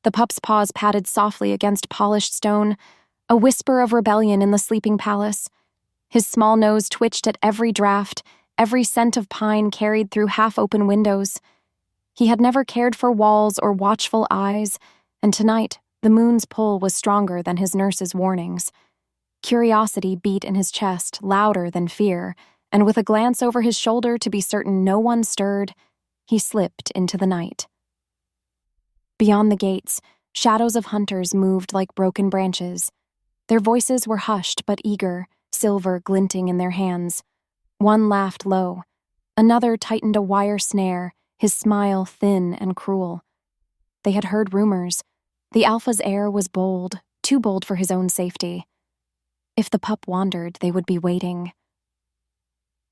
The pup's paws patted softly against polished stone, a whisper of rebellion in the sleeping palace. His small nose twitched at every draft, every scent of pine carried through half-open windows. He had never cared for walls or watchful eyes, and tonight the moon's pull was stronger than his nurse's warnings. Curiosity beat in his chest, louder than fear, and with a glance over his shoulder to be certain no one stirred, he slipped into the night. Beyond the gates, shadows of hunters moved like broken branches. Their voices were hushed but eager, silver glinting in their hands. One laughed low. Another tightened a wire snare, his smile thin and cruel. They had heard rumors. The alpha's air was bold, too bold for his own safety. If the pup wandered, they would be waiting.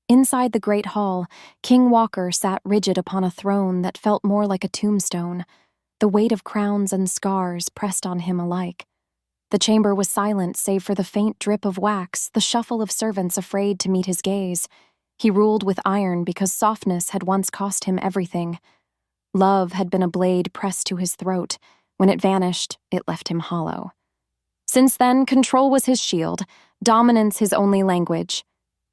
Inside the great hall, King Walker sat rigid upon a throne that felt more like a tombstone, the weight of crowns and scars pressed on him alike. The chamber was silent save for the faint drip of wax, the shuffle of servants afraid to meet his gaze. He ruled with iron because softness had once cost him everything. Love had been a blade pressed to his throat. When it vanished, it left him hollow. Since then, control was his shield, dominance his only language.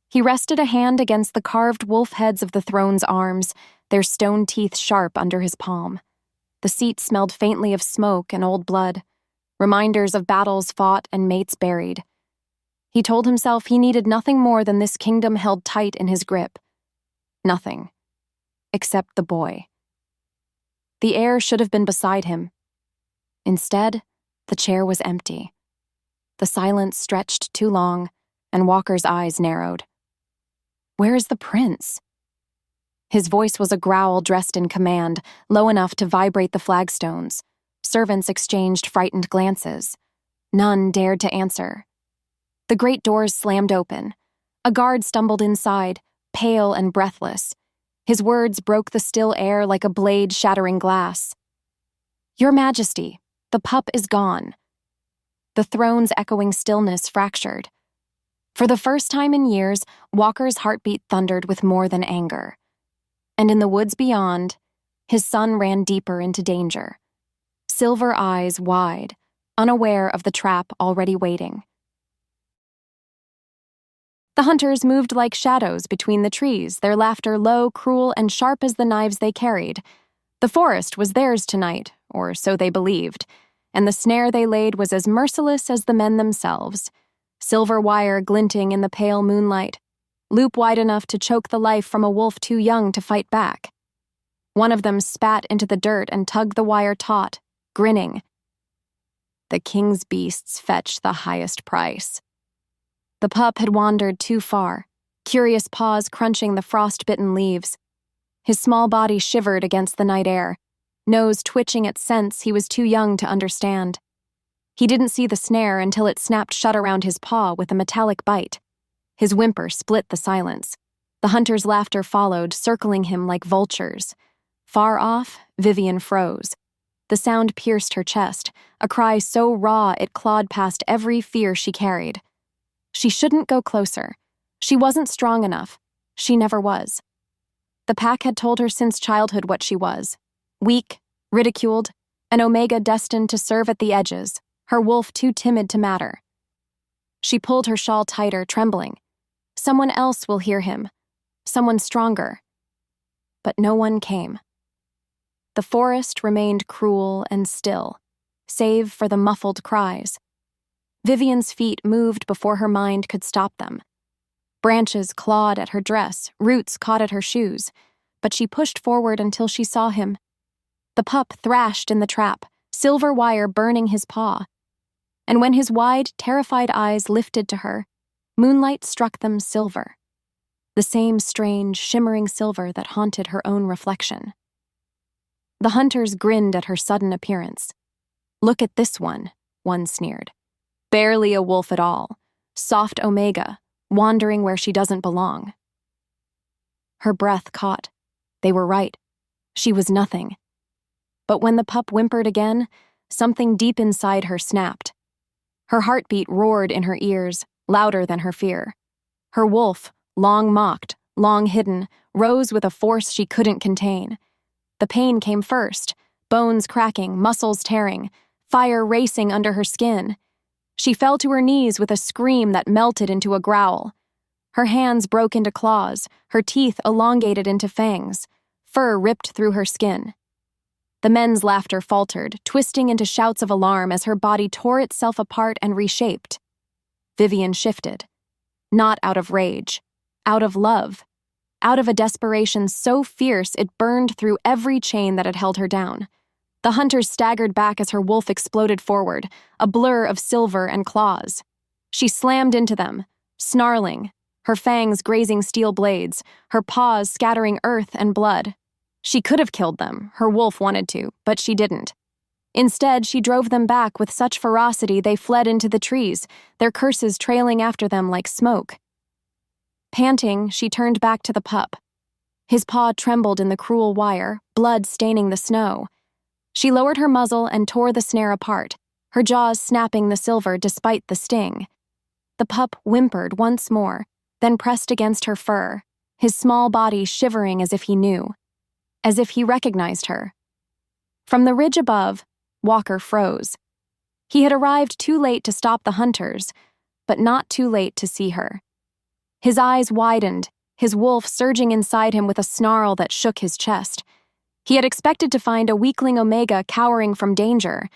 He rested a hand against the carved wolf heads of the throne's arms, their stone teeth sharp under his palm. The seat smelled faintly of smoke and old blood, reminders of battles fought and mates buried. He told himself he needed nothing more than this kingdom held tight in his grip. Nothing. Except the boy. The heir should have been beside him. Instead, the chair was empty. The silence stretched too long, and Walker's eyes narrowed. Where is the prince? His voice was a growl dressed in command, low enough to vibrate the flagstones. Servants exchanged frightened glances. None dared to answer. The great doors slammed open. A guard stumbled inside, pale and breathless. His words broke the still air like a blade shattering glass. Your Majesty, the pup is gone. The throne's echoing stillness fractured. For the first time in years, Walker's heartbeat thundered with more than anger. And in the woods beyond, his son ran deeper into danger. Silver eyes wide, unaware of the trap already waiting. The hunters moved like shadows between the trees, their laughter low, cruel, and sharp as the knives they carried. The forest was theirs tonight, or so they believed, and the snare they laid was as merciless as the men themselves. Silver wire glinting in the pale moonlight, loop wide enough to choke the life from a wolf too young to fight back. One of them spat into the dirt and tugged the wire taut, grinning. The king's beasts fetch the highest price. The pup had wandered too far, curious paws crunching the frost-bitten leaves. His small body shivered against the night air, nose twitching at scents he was too young to understand. He didn't see the snare until it snapped shut around his paw with a metallic bite. His whimper split the silence. The hunter's laughter followed, circling him like vultures. Far off, Vivian froze. The sound pierced her chest, a cry so raw it clawed past every fear she carried. She shouldn't go closer. She wasn't strong enough. She never was. The pack had told her since childhood what she was. Weak, ridiculed, an omega destined to serve at the edges, her wolf too timid to matter. She pulled her shawl tighter, trembling. Someone else will hear him. Someone stronger. But no one came. The forest remained cruel and still, save for the muffled cries. Vivian's feet moved before her mind could stop them. Branches clawed at her dress, roots caught at her shoes, but she pushed forward until she saw him. The pup thrashed in the trap, silver wire burning his paw. And when his wide, terrified eyes lifted to her, moonlight struck them silver. The same strange, shimmering silver that haunted her own reflection. The hunters grinned at her sudden appearance. Look at this one sneered. Barely a wolf at all, soft omega, wandering where she doesn't belong. Her breath caught. They were right. She was nothing. But when the pup whimpered again, something deep inside her snapped. Her heartbeat roared in her ears, louder than her fear. Her wolf, long mocked, long hidden, rose with a force she couldn't contain. The pain came first, bones cracking, muscles tearing, fire racing under her skin. She fell to her knees with a scream that melted into a growl. Her hands broke into claws, her teeth elongated into fangs, fur ripped through her skin. The men's laughter faltered, twisting into shouts of alarm as her body tore itself apart and reshaped. Vivian shifted. Not out of rage, out of love, out of a desperation so fierce it burned through every chain that had held her down. The hunters staggered back as her wolf exploded forward, a blur of silver and claws. She slammed into them, snarling, her fangs grazing steel blades, her paws scattering earth and blood. She could have killed them, her wolf wanted to, but she didn't. Instead, she drove them back with such ferocity they fled into the trees, their curses trailing after them like smoke. Panting, she turned back to the pup. His paw trembled in the cruel wire, blood staining the snow. She lowered her muzzle and tore the snare apart, her jaws snapping the silver despite the sting. The pup whimpered once more, then pressed against her fur, his small body shivering as if he knew, as if he recognized her. From the ridge above, Walker froze. He had arrived too late to stop the hunters, but not too late to see her. His eyes widened, his wolf surging inside him with a snarl that shook his chest. He had expected to find a weakling Omega cowering from danger.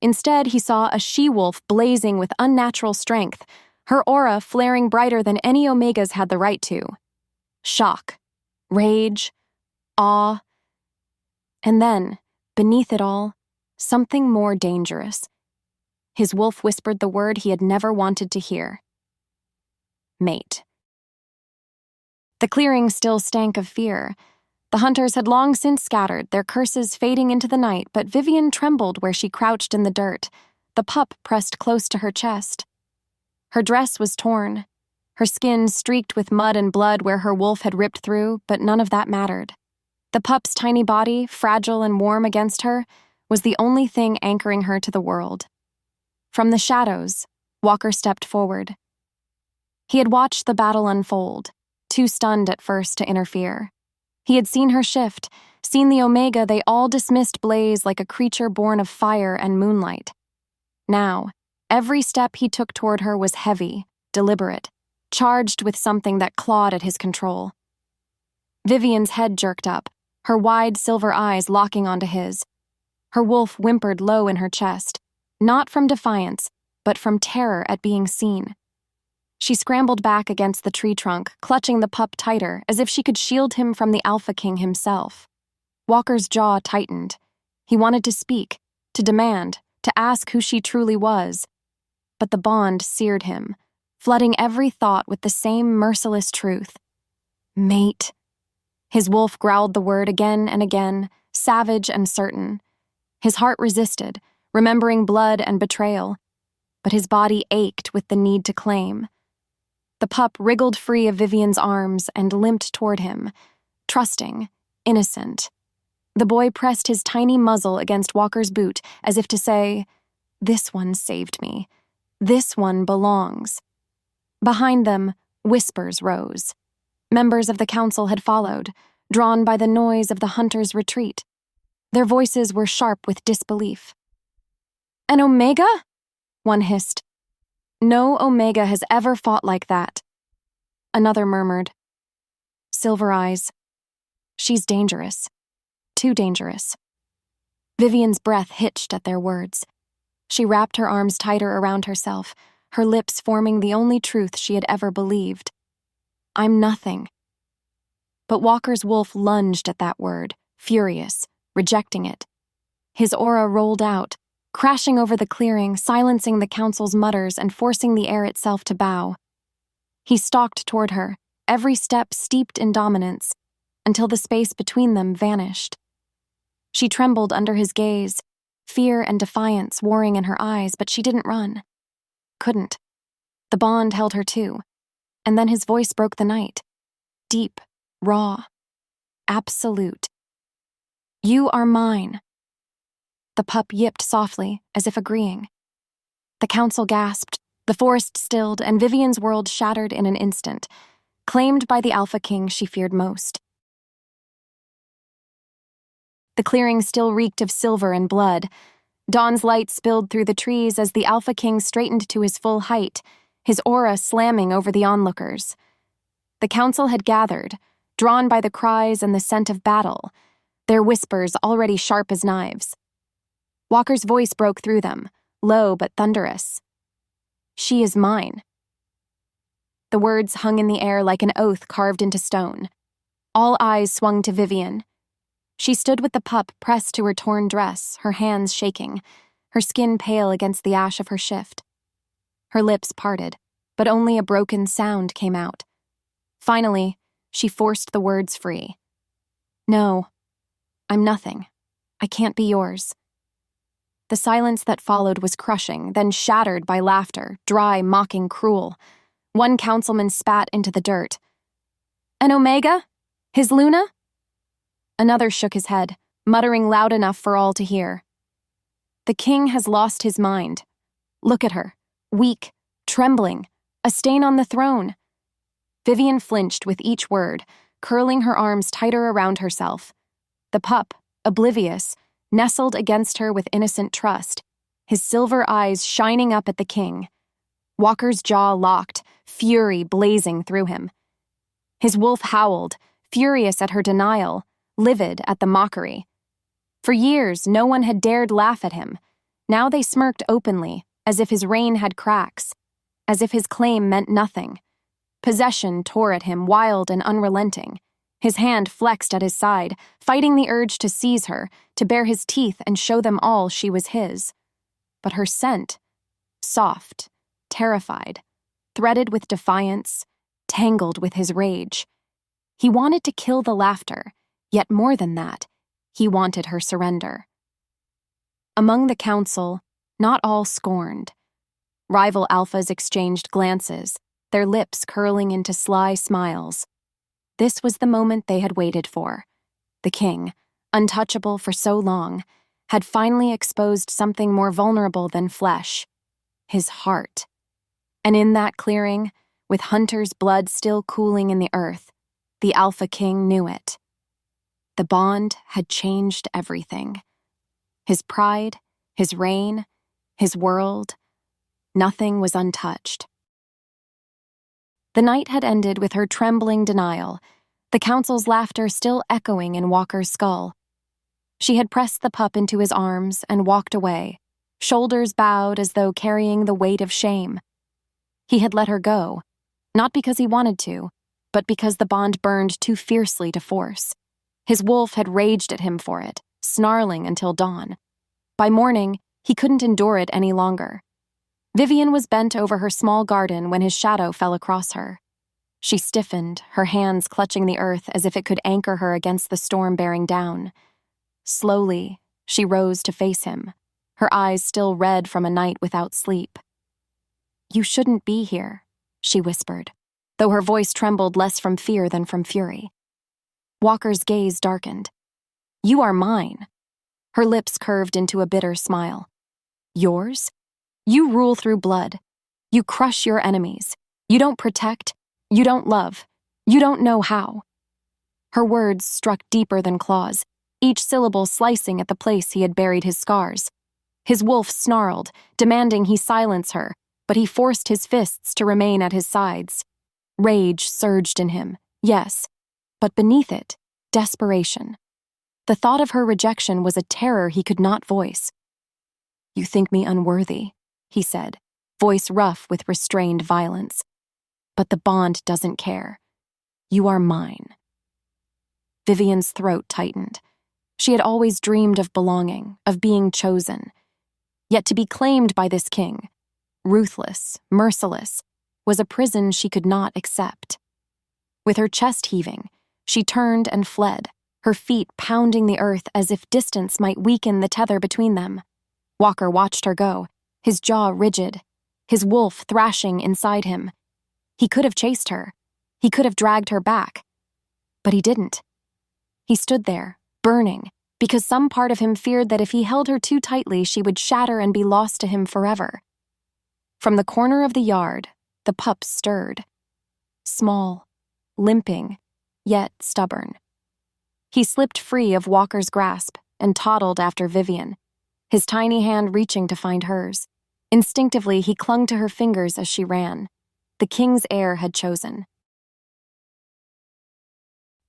Instead, he saw a she-wolf blazing with unnatural strength, her aura flaring brighter than any Omegas had the right to. Shock, rage, awe, and then, beneath it all, something more dangerous. His wolf whispered the word he had never wanted to hear. Mate. The clearing still stank of fear. The hunters had long since scattered, their curses fading into the night, but Vivian trembled where she crouched in the dirt, the pup pressed close to her chest. Her dress was torn, her skin streaked with mud and blood where her wolf had ripped through, but none of that mattered. The pup's tiny body, fragile and warm against her, was the only thing anchoring her to the world. From the shadows, Walker stepped forward. He had watched the battle unfold, too stunned at first to interfere. He had seen her shift, seen the Omega they all dismissed blaze like a creature born of fire and moonlight. Now, every step he took toward her was heavy, deliberate, charged with something that clawed at his control. Vivian's head jerked up, her wide silver eyes locking onto his. Her wolf whimpered low in her chest, not from defiance, but from terror at being seen. She scrambled back against the tree trunk, clutching the pup tighter, as if she could shield him from the Alpha King himself. Walker's jaw tightened. He wanted to speak, to demand, to ask who she truly was. But the bond seared him, flooding every thought with the same merciless truth. Mate. His wolf growled the word again and again, savage and certain. His heart resisted, remembering blood and betrayal, but his body ached with the need to claim. The pup wriggled free of Vivian's arms and limped toward him, trusting, innocent. The boy pressed his tiny muzzle against Walker's boot as if to say, "This one saved me. This one belongs." Behind them, whispers rose. Members of the council had followed, drawn by the noise of the hunters' retreat. Their voices were sharp with disbelief. "An Omega?" one hissed. "No Omega has ever fought like that." Another murmured. "Silver eyes. She's dangerous. Too dangerous." Vivian's breath hitched at their words. She wrapped her arms tighter around herself, her lips forming the only truth she had ever believed. "I'm nothing." But Walker's wolf lunged at that word, furious, rejecting it. His aura rolled out, crashing over the clearing, silencing the council's mutters and forcing the air itself to bow. He stalked toward her, every step steeped in dominance, until the space between them vanished. She trembled under his gaze, fear and defiance warring in her eyes, but she didn't run. Couldn't. The bond held her too, and then his voice broke the night. Deep, raw, absolute. "You are mine." The pup yipped softly, as if agreeing. The council gasped, the forest stilled, and Vivian's world shattered in an instant, claimed by the Alpha King she feared most. The clearing still reeked of silver and blood. Dawn's light spilled through the trees as the Alpha King straightened to his full height, his aura slamming over the onlookers. The council had gathered, drawn by the cries and the scent of battle, their whispers already sharp as knives. Walker's voice broke through them, low but thunderous. "She is mine." The words hung in the air like an oath carved into stone. All eyes swung to Vivian. She stood with the pup pressed to her torn dress, her hands shaking, her skin pale against the ash of her shift. Her lips parted, but only a broken sound came out. Finally, she forced the words free. "No, I'm nothing. I can't be yours." The silence that followed was crushing, then shattered by laughter, dry, mocking, cruel. One councilman spat into the dirt. "An Omega? His Luna?" Another shook his head, muttering loud enough for all to hear. "The king has lost his mind. Look at her, weak, trembling, a stain on the throne." Vivian flinched with each word, curling her arms tighter around herself. The pup, oblivious, nestled against her with innocent trust, his silver eyes shining up at the king. Walker's jaw locked, fury blazing through him. His wolf howled, furious at her denial, livid at the mockery. For years, no one had dared laugh at him. Now they smirked openly, as if his reign had cracks, as if his claim meant nothing. Possession tore at him, wild and unrelenting. His hand flexed at his side, fighting the urge to seize her, to bare his teeth and show them all she was his. But her scent, soft, terrified, threaded with defiance, tangled with his rage. He wanted to kill the laughter, yet more than that, he wanted her surrender. Among the council, not all scorned. Rival alphas exchanged glances, their lips curling into sly smiles. This was the moment they had waited for. The king, untouchable for so long, had finally exposed something more vulnerable than flesh, his heart. And in that clearing, with Hunter's blood still cooling in the earth, the Alpha King knew it. The bond had changed everything. His pride, his reign, his world, nothing was untouched. The night had ended with her trembling denial, the council's laughter still echoing in Walker's skull. She had pressed the pup into his arms and walked away, shoulders bowed as though carrying the weight of shame. He had let her go, not because he wanted to, but because the bond burned too fiercely to force. His wolf had raged at him for it, snarling until dawn. By morning, he couldn't endure it any longer. Vivian was bent over her small garden when his shadow fell across her. She stiffened, her hands clutching the earth as if it could anchor her against the storm bearing down. Slowly, she rose to face him, her eyes still red from a night without sleep. "You shouldn't be here," she whispered, though her voice trembled less from fear than from fury. Walker's gaze darkened. "You are mine." Her lips curved into a bitter smile. "Yours? You rule through blood. You crush your enemies. You don't protect. You don't love. You don't know how." Her words struck deeper than claws, each syllable slicing at the place he had buried his scars. His wolf snarled, demanding he silence her, but he forced his fists to remain at his sides. Rage surged in him, yes, but beneath it, desperation. The thought of her rejection was a terror he could not voice. "You think me unworthy," he said, voice rough with restrained violence. "But the bond doesn't care. You are mine." Vivian's throat tightened. She had always dreamed of belonging, of being chosen. Yet to be claimed by this king, ruthless, merciless, was a prison she could not accept. With her chest heaving, she turned and fled, her feet pounding the earth as if distance might weaken the tether between them. Walker watched her go, his jaw rigid, his wolf thrashing inside him. He could have chased her. He could have dragged her back. But he didn't. He stood there, burning, because some part of him feared that if he held her too tightly, she would shatter and be lost to him forever. From the corner of the yard, the pup stirred. Small, limping, yet stubborn. He slipped free of Walker's grasp, and toddled after Vivian, his tiny hand reaching to find hers. Instinctively, he clung to her fingers as she ran. The king's heir had chosen.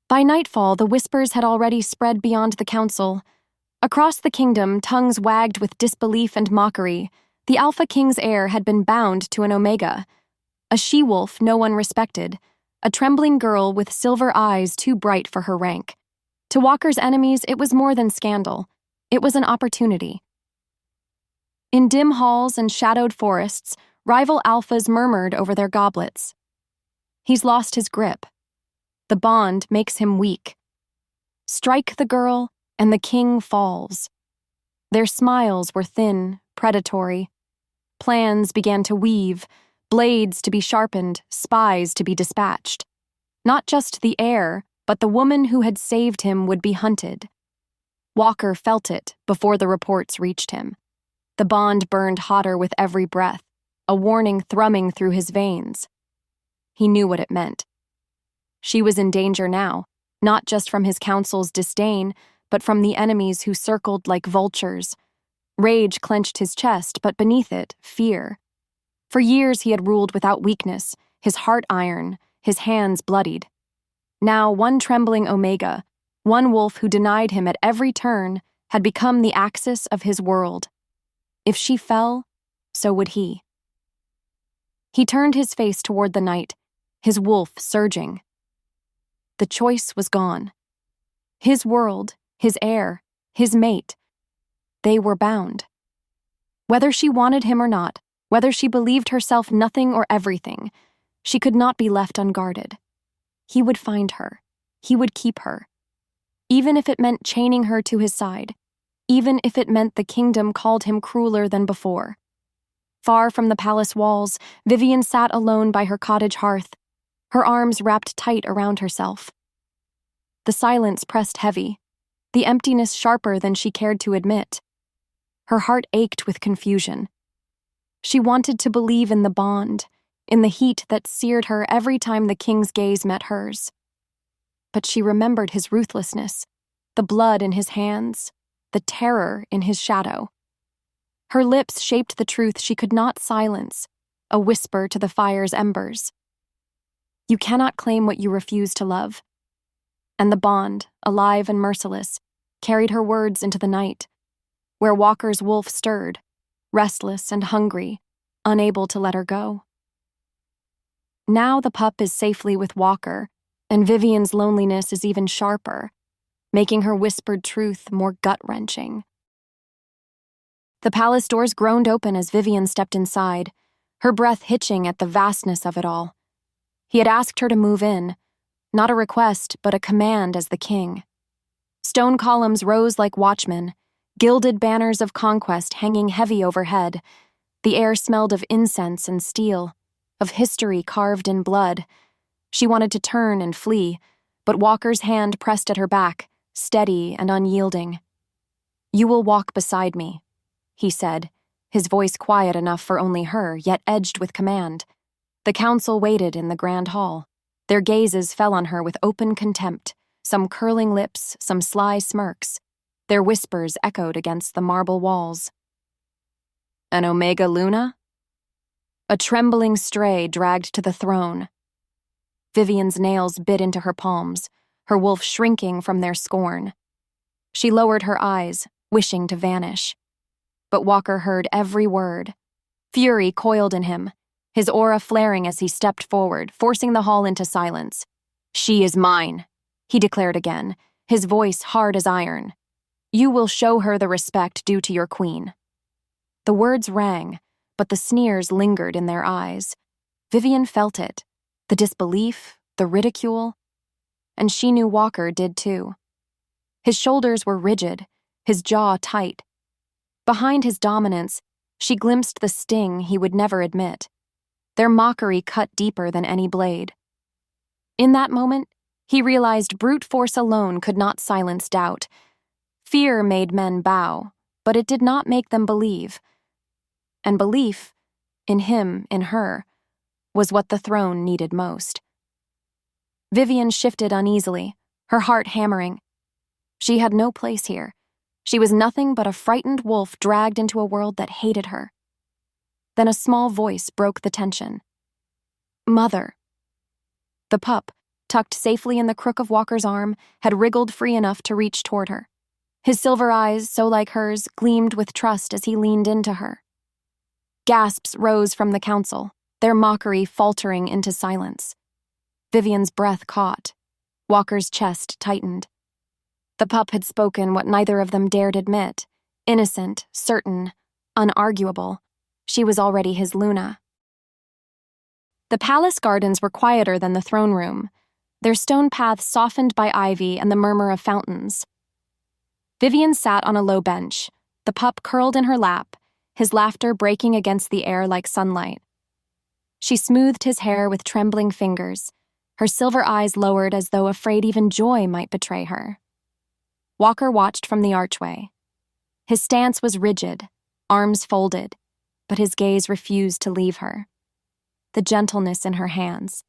By nightfall, the whispers had already spread beyond the council. Across the kingdom, tongues wagged with disbelief and mockery. The Alpha King's heir had been bound to an Omega, a she-wolf no one respected, a trembling girl with silver eyes too bright for her rank. To Walker's enemies, it was more than scandal. It was an opportunity. In dim halls and shadowed forests, rival alphas murmured over their goblets. He's lost his grip. The bond makes him weak. Strike the girl, and the king falls. Their smiles were thin, predatory. Plans began to weave, blades to be sharpened, spies to be dispatched. Not just the heir, but the woman who had saved him would be hunted. Walker felt it before the reports reached him. The bond burned hotter with every breath, a warning thrumming through his veins. He knew what it meant. She was in danger now, not just from his counsel's disdain, but from the enemies who circled like vultures. Rage clenched his chest, but beneath it, fear. For years he had ruled without weakness, his heart iron, his hands bloodied. Now one trembling Omega, one wolf who denied him at every turn, had become the axis of his world. If she fell, so would he. He turned his face toward the night, his wolf surging. The choice was gone. His world, his heir, his mate, they were bound. Whether she wanted him or not, whether she believed herself nothing or everything, she could not be left unguarded. He would find her. He would keep her. Even if it meant chaining her to his side, even if it meant the kingdom called him crueler than before. Far from the palace walls, Vivian sat alone by her cottage hearth, her arms wrapped tight around herself. The silence pressed heavy, the emptiness sharper than she cared to admit. Her heart ached with confusion. She wanted to believe in the bond, in the heat that seared her every time the king's gaze met hers. But she remembered his ruthlessness, the blood in his hands, the terror in his shadow. Her lips shaped the truth she could not silence, a whisper to the fire's embers. You cannot claim what you refuse to love. And the bond, alive and merciless, carried her words into the night, where Walker's wolf stirred, restless and hungry, unable to let her go. Now the pup is safely with Walker, and Vivian's loneliness is even sharper, making her whispered truth more gut-wrenching. The palace doors groaned open as Vivian stepped inside, her breath hitching at the vastness of it all. He had asked her to move in, not a request, but a command as the king. Stone columns rose like watchmen, gilded banners of conquest hanging heavy overhead. The air smelled of incense and steel, of history carved in blood. She wanted to turn and flee, but Walker's hand pressed at her back, steady and unyielding. You will walk beside me, he said, his voice quiet enough for only her, yet edged with command. The council waited in the grand hall. Their gazes fell on her with open contempt, some curling lips, some sly smirks. Their whispers echoed against the marble walls. An Omega Luna? A trembling stray dragged to the throne. Vivian's nails bit into her palms, her wolf shrinking from their scorn. She lowered her eyes, wishing to vanish. But Walker heard every word. Fury coiled in him, his aura flaring as he stepped forward, forcing the hall into silence. She is mine, he declared again, his voice hard as iron. You will show her the respect due to your queen. The words rang, but the sneers lingered in their eyes. Vivian felt it, the disbelief, the ridicule, and she knew Walker did too. His shoulders were rigid, his jaw tight. Behind his dominance, she glimpsed the sting he would never admit. Their mockery cut deeper than any blade. In that moment, he realized brute force alone could not silence doubt. Fear made men bow, but it did not make them believe. And belief, in him, in her, was what the throne needed most. Vivian shifted uneasily, her heart hammering. She had no place here. She was nothing but a frightened wolf dragged into a world that hated her. Then a small voice broke the tension. "Mother." The pup, tucked safely in the crook of Walker's arm, had wriggled free enough to reach toward her. His silver eyes, so like hers, gleamed with trust as he leaned into her. Gasps rose from the council, their mockery faltering into silence. Vivian's breath caught. Walker's chest tightened. The pup had spoken what neither of them dared admit. Innocent, certain, unarguable. She was already his Luna. The palace gardens were quieter than the throne room, their stone paths softened by ivy and the murmur of fountains. Vivian sat on a low bench, the pup curled in her lap, his laughter breaking against the air like sunlight. She smoothed his hair with trembling fingers, her silver eyes lowered as though afraid even joy might betray her. Walker watched from the archway. His stance was rigid, arms folded, but his gaze refused to leave her. The gentleness in her hands,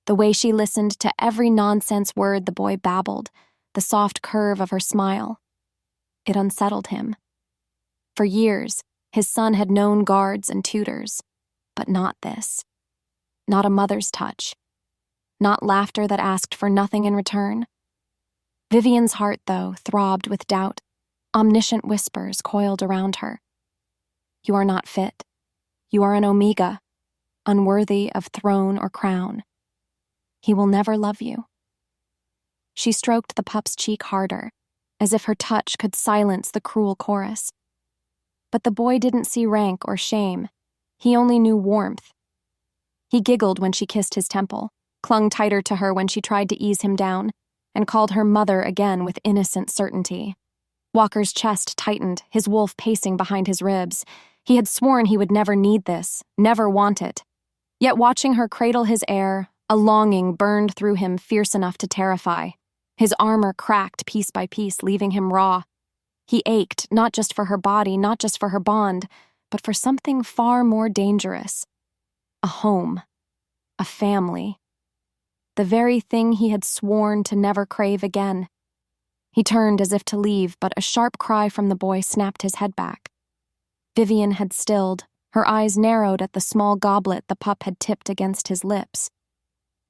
the way she listened to every nonsense word the boy babbled, the soft curve of her smile. It unsettled him. For years, his son had known guards and tutors, but not this. Not a mother's touch. Not laughter that asked for nothing in return. Vivian's heart, though, throbbed with doubt. Omniscient whispers coiled around her. You are not fit. You are an Omega, unworthy of throne or crown. He will never love you. She stroked the pup's cheek harder, as if her touch could silence the cruel chorus. But the boy didn't see rank or shame. He only knew warmth. He giggled when she kissed his temple, clung tighter to her when she tried to ease him down, and called her mother again with innocent certainty. Walker's chest tightened, his wolf pacing behind his ribs. He had sworn he would never need this, never want it. Yet watching her cradle his heir, a longing burned through him fierce enough to terrify. His armor cracked piece by piece, leaving him raw. He ached, not just for her body, not just for her bond, but for something far more dangerous. A home. A family. The very thing he had sworn to never crave again. He turned as if to leave, but a sharp cry from the boy snapped his head back. Vivian had stilled, her eyes narrowed at the small goblet the pup had tipped against his lips.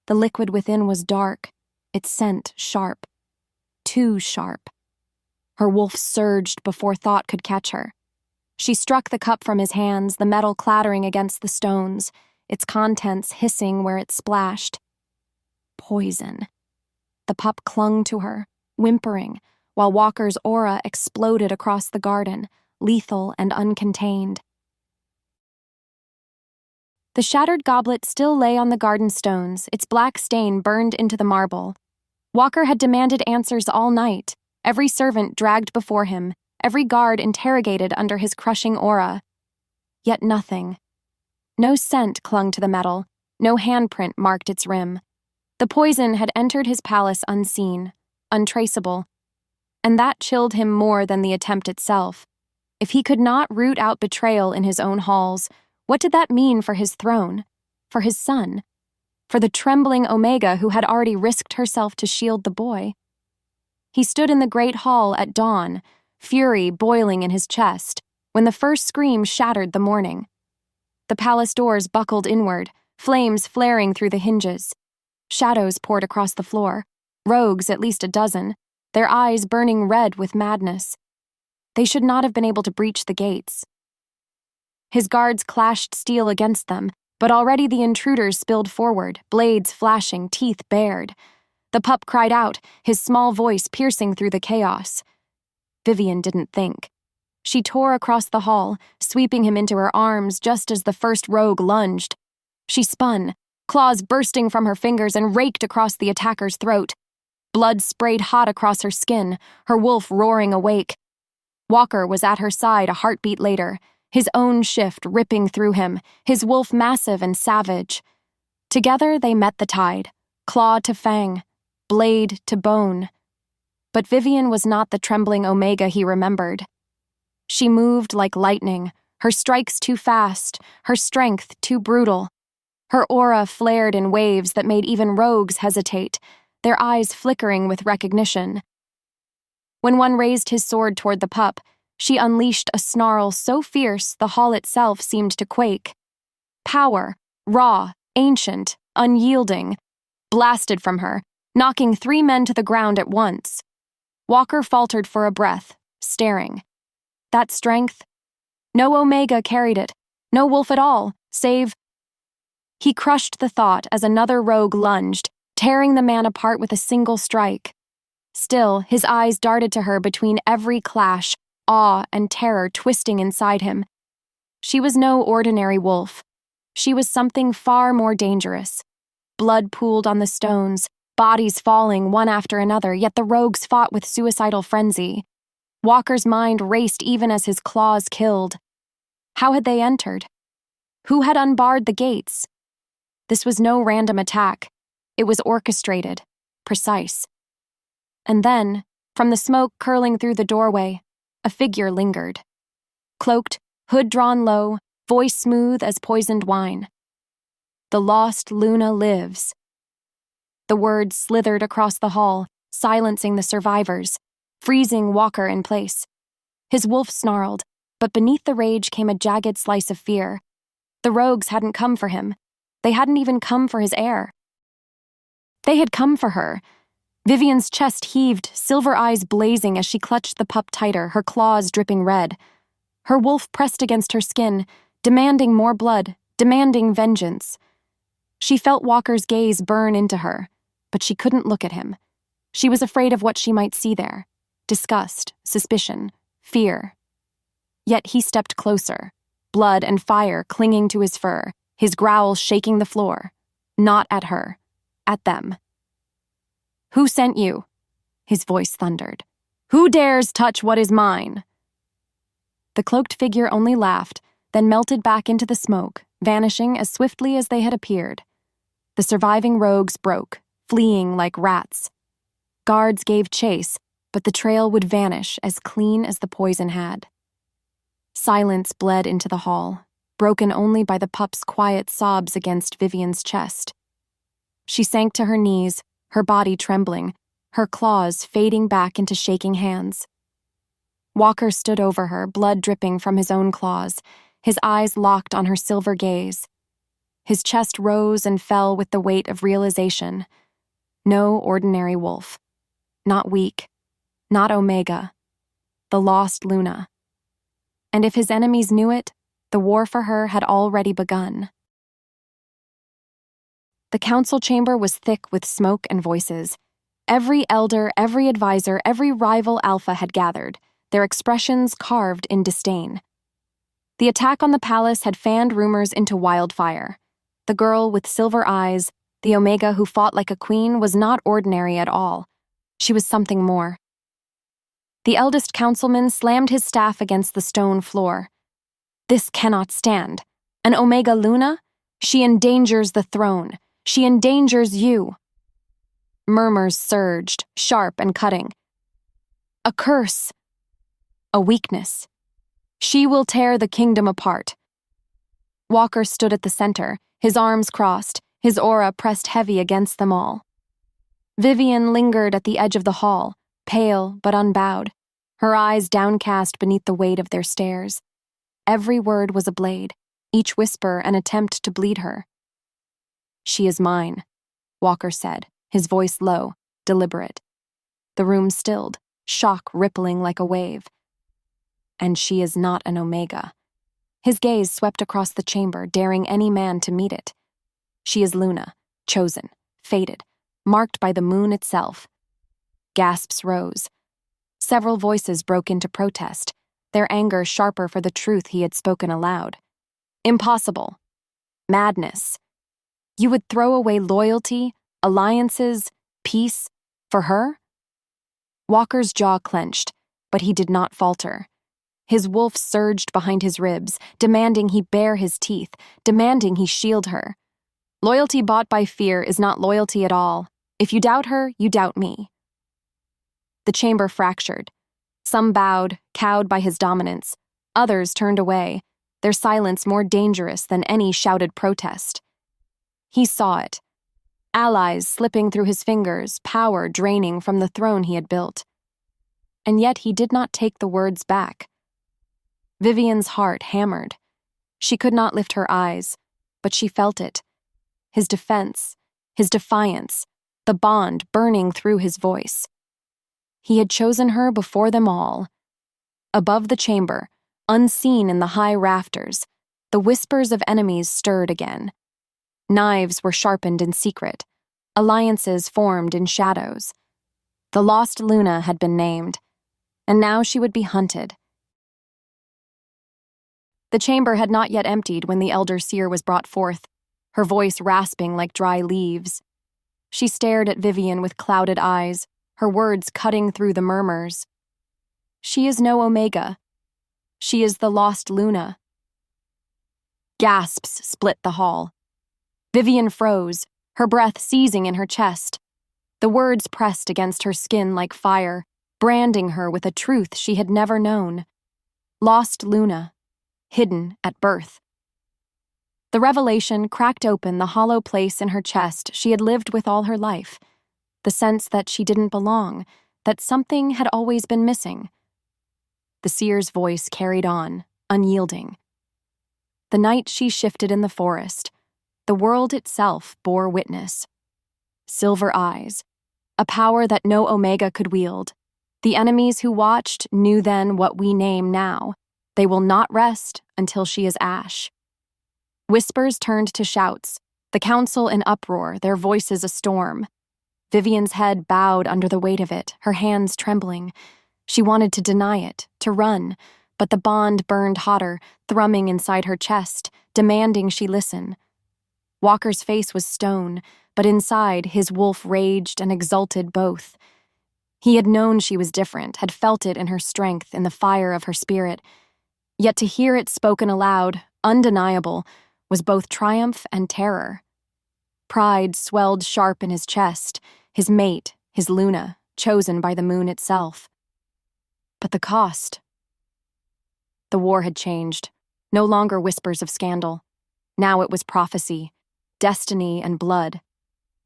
The liquid within was dark, its scent sharp. Too sharp. Her wolf surged before thought could catch her. She struck the cup from his hands, the metal clattering against the stones, its contents hissing where it splashed. Poison. The pup clung to her, whimpering, while Walker's aura exploded across the garden, lethal and uncontained. The shattered goblet still lay on the garden stones, its black stain burned into the marble. Walker had demanded answers all night, every servant dragged before him, every guard interrogated under his crushing aura. Yet nothing. No scent clung to the metal, no handprint marked its rim. The poison had entered his palace unseen, untraceable, and that chilled him more than the attempt itself. If he could not root out betrayal in his own halls, what did that mean for his throne, for his son, for the trembling Omega who had already risked herself to shield the boy? He stood in the great hall at dawn, fury boiling in his chest, when the first scream shattered the morning. The palace doors buckled inward, flames flaring through the hinges. Shadows poured across the floor, rogues at least a dozen, their eyes burning red with madness. They should not have been able to breach the gates. His guards clashed steel against them, but already the intruders spilled forward, blades flashing, teeth bared. The pup cried out, his small voice piercing through the chaos. Vivian didn't think. She tore across the hall, sweeping him into her arms just as the first rogue lunged. She spun, claws bursting from her fingers, and raked across the attacker's throat. Blood sprayed hot across her skin, her wolf roaring awake. Walker was at her side a heartbeat later, his own shift ripping through him, his wolf massive and savage. Together they met the tide, claw to fang, blade to bone. But Vivian was not the trembling Omega he remembered. She moved like lightning, her strikes too fast, her strength too brutal. Her aura flared in waves that made even rogues hesitate, their eyes flickering with recognition. When one raised his sword toward the pup, she unleashed a snarl so fierce the hall itself seemed to quake. Power, raw, ancient, unyielding, blasted from her, knocking 3 men to the ground at once. Walker faltered for a breath, staring. That strength? No Omega carried it, no wolf at all, save... He crushed the thought as another rogue lunged, tearing the man apart with a single strike. Still, his eyes darted to her between every clash, awe and terror twisting inside him. She was no ordinary wolf. She was something far more dangerous. Blood pooled on the stones, bodies falling one after another, yet the rogues fought with suicidal frenzy. Walker's mind raced even as his claws killed. How had they entered? Who had unbarred the gates? This was no random attack. It was orchestrated, precise. And then, from the smoke curling through the doorway, a figure lingered. Cloaked, hood drawn low, voice smooth as poisoned wine. "The lost Luna lives." The words slithered across the hall, silencing the survivors, freezing Walker in place. His wolf snarled, but beneath the rage came a jagged slice of fear. The rogues hadn't come for him. They hadn't even come for his heir. They had come for her. Vivian's chest heaved, silver eyes blazing as she clutched the pup tighter, her claws dripping red. Her wolf pressed against her skin, demanding more blood, demanding vengeance. She felt Walker's gaze burn into her, but she couldn't look at him. She was afraid of what she might see there. Disgust, suspicion, fear. Yet he stepped closer, blood and fire clinging to his fur, his growl shaking the floor. Not at her, at them. "Who sent you?" His voice thundered. "Who dares touch what is mine?" The cloaked figure only laughed, then melted back into the smoke, vanishing as swiftly as they had appeared. The surviving rogues broke, fleeing like rats. Guards gave chase, but the trail would vanish as clean as the poison had. Silence bled into the hall, broken only by the pup's quiet sobs against Vivian's chest. She sank to her knees, her body trembling, her claws fading back into shaking hands. Walker stood over her, blood dripping from his own claws, his eyes locked on her silver gaze. His chest rose and fell with the weight of realization. No ordinary wolf. Not weak. Not Omega. The lost Luna. And if his enemies knew it, the war for her had already begun. The council chamber was thick with smoke and voices. Every elder, every advisor, every rival alpha had gathered, their expressions carved in disdain. The attack on the palace had fanned rumors into wildfire. The girl with silver eyes, the Omega who fought like a queen, was not ordinary at all. She was something more. The eldest councilman slammed his staff against the stone floor. "This cannot stand. An Omega Luna? She endangers the throne. She endangers you." Murmurs surged, sharp and cutting. "A curse. A weakness. She will tear the kingdom apart." Walker stood at the center, his arms crossed, his aura pressed heavy against them all. Vivian lingered at the edge of the hall, pale but unbowed, her eyes downcast beneath the weight of their stares. Every word was a blade, each whisper an attempt to bleed her. "She is mine," Walker said, his voice low, deliberate. The room stilled, shock rippling like a wave. "And she is not an Omega." His gaze swept across the chamber, daring any man to meet it. "She is Luna, chosen, fated, marked by the moon itself." Gasps rose. Several voices broke into protest, their anger sharper for the truth he had spoken aloud. "Impossible. Madness. You would throw away loyalty, alliances, peace, for her?" Walker's jaw clenched, but he did not falter. His wolf surged behind his ribs, demanding he bare his teeth, demanding he shield her. "Loyalty bought by fear is not loyalty at all. If you doubt her, you doubt me." The chamber fractured. Some bowed, cowed by his dominance. Others turned away, their silence more dangerous than any shouted protest. He saw it. Allies slipping through his fingers, power draining from the throne he had built. and yet he did not take the words back. Vivian's heart hammered. She could not lift her eyes, but she felt it. His defense, his defiance, the bond burning through his voice. He had chosen her before them all. Above the chamber, unseen in the high rafters, the whispers of enemies stirred again. Knives were sharpened in secret, alliances formed in shadows. The lost Luna had been named, and now she would be hunted. The chamber had not yet emptied when the elder seer was brought forth, her voice rasping like dry leaves. She stared at Vivian with clouded eyes, her words cutting through the murmurs. She is no Omega. She is the lost Luna. Gasps split the hall. Vivian froze, her breath seizing in her chest. The words pressed against her skin like fire, branding her with a truth she had never known. Lost Luna, hidden at birth. The revelation cracked open the hollow place in her chest she had lived with all her life, the sense that she didn't belong, that something had always been missing. The seer's voice carried on, unyielding. The night she shifted in the forest, the world itself bore witness. Silver eyes, a power that no Omega could wield. The enemies who watched knew then what we name now. They will not rest until she is ash. Whispers turned to shouts, the council in uproar, their voices a storm. Vivian's head bowed under the weight of it, her hands trembling. She wanted to deny it, to run, but the bond burned hotter, thrumming inside her chest, demanding she listen. Walker's face was stone, but inside his wolf raged and exulted both. He had known she was different, had felt it in her strength, in the fire of her spirit. Yet to hear it spoken aloud, undeniable, was both triumph and terror. Pride swelled sharp in his chest, his mate, his Luna, chosen by the moon itself. But the cost. The war had changed, no longer whispers of scandal. Now it was prophecy, destiny and blood.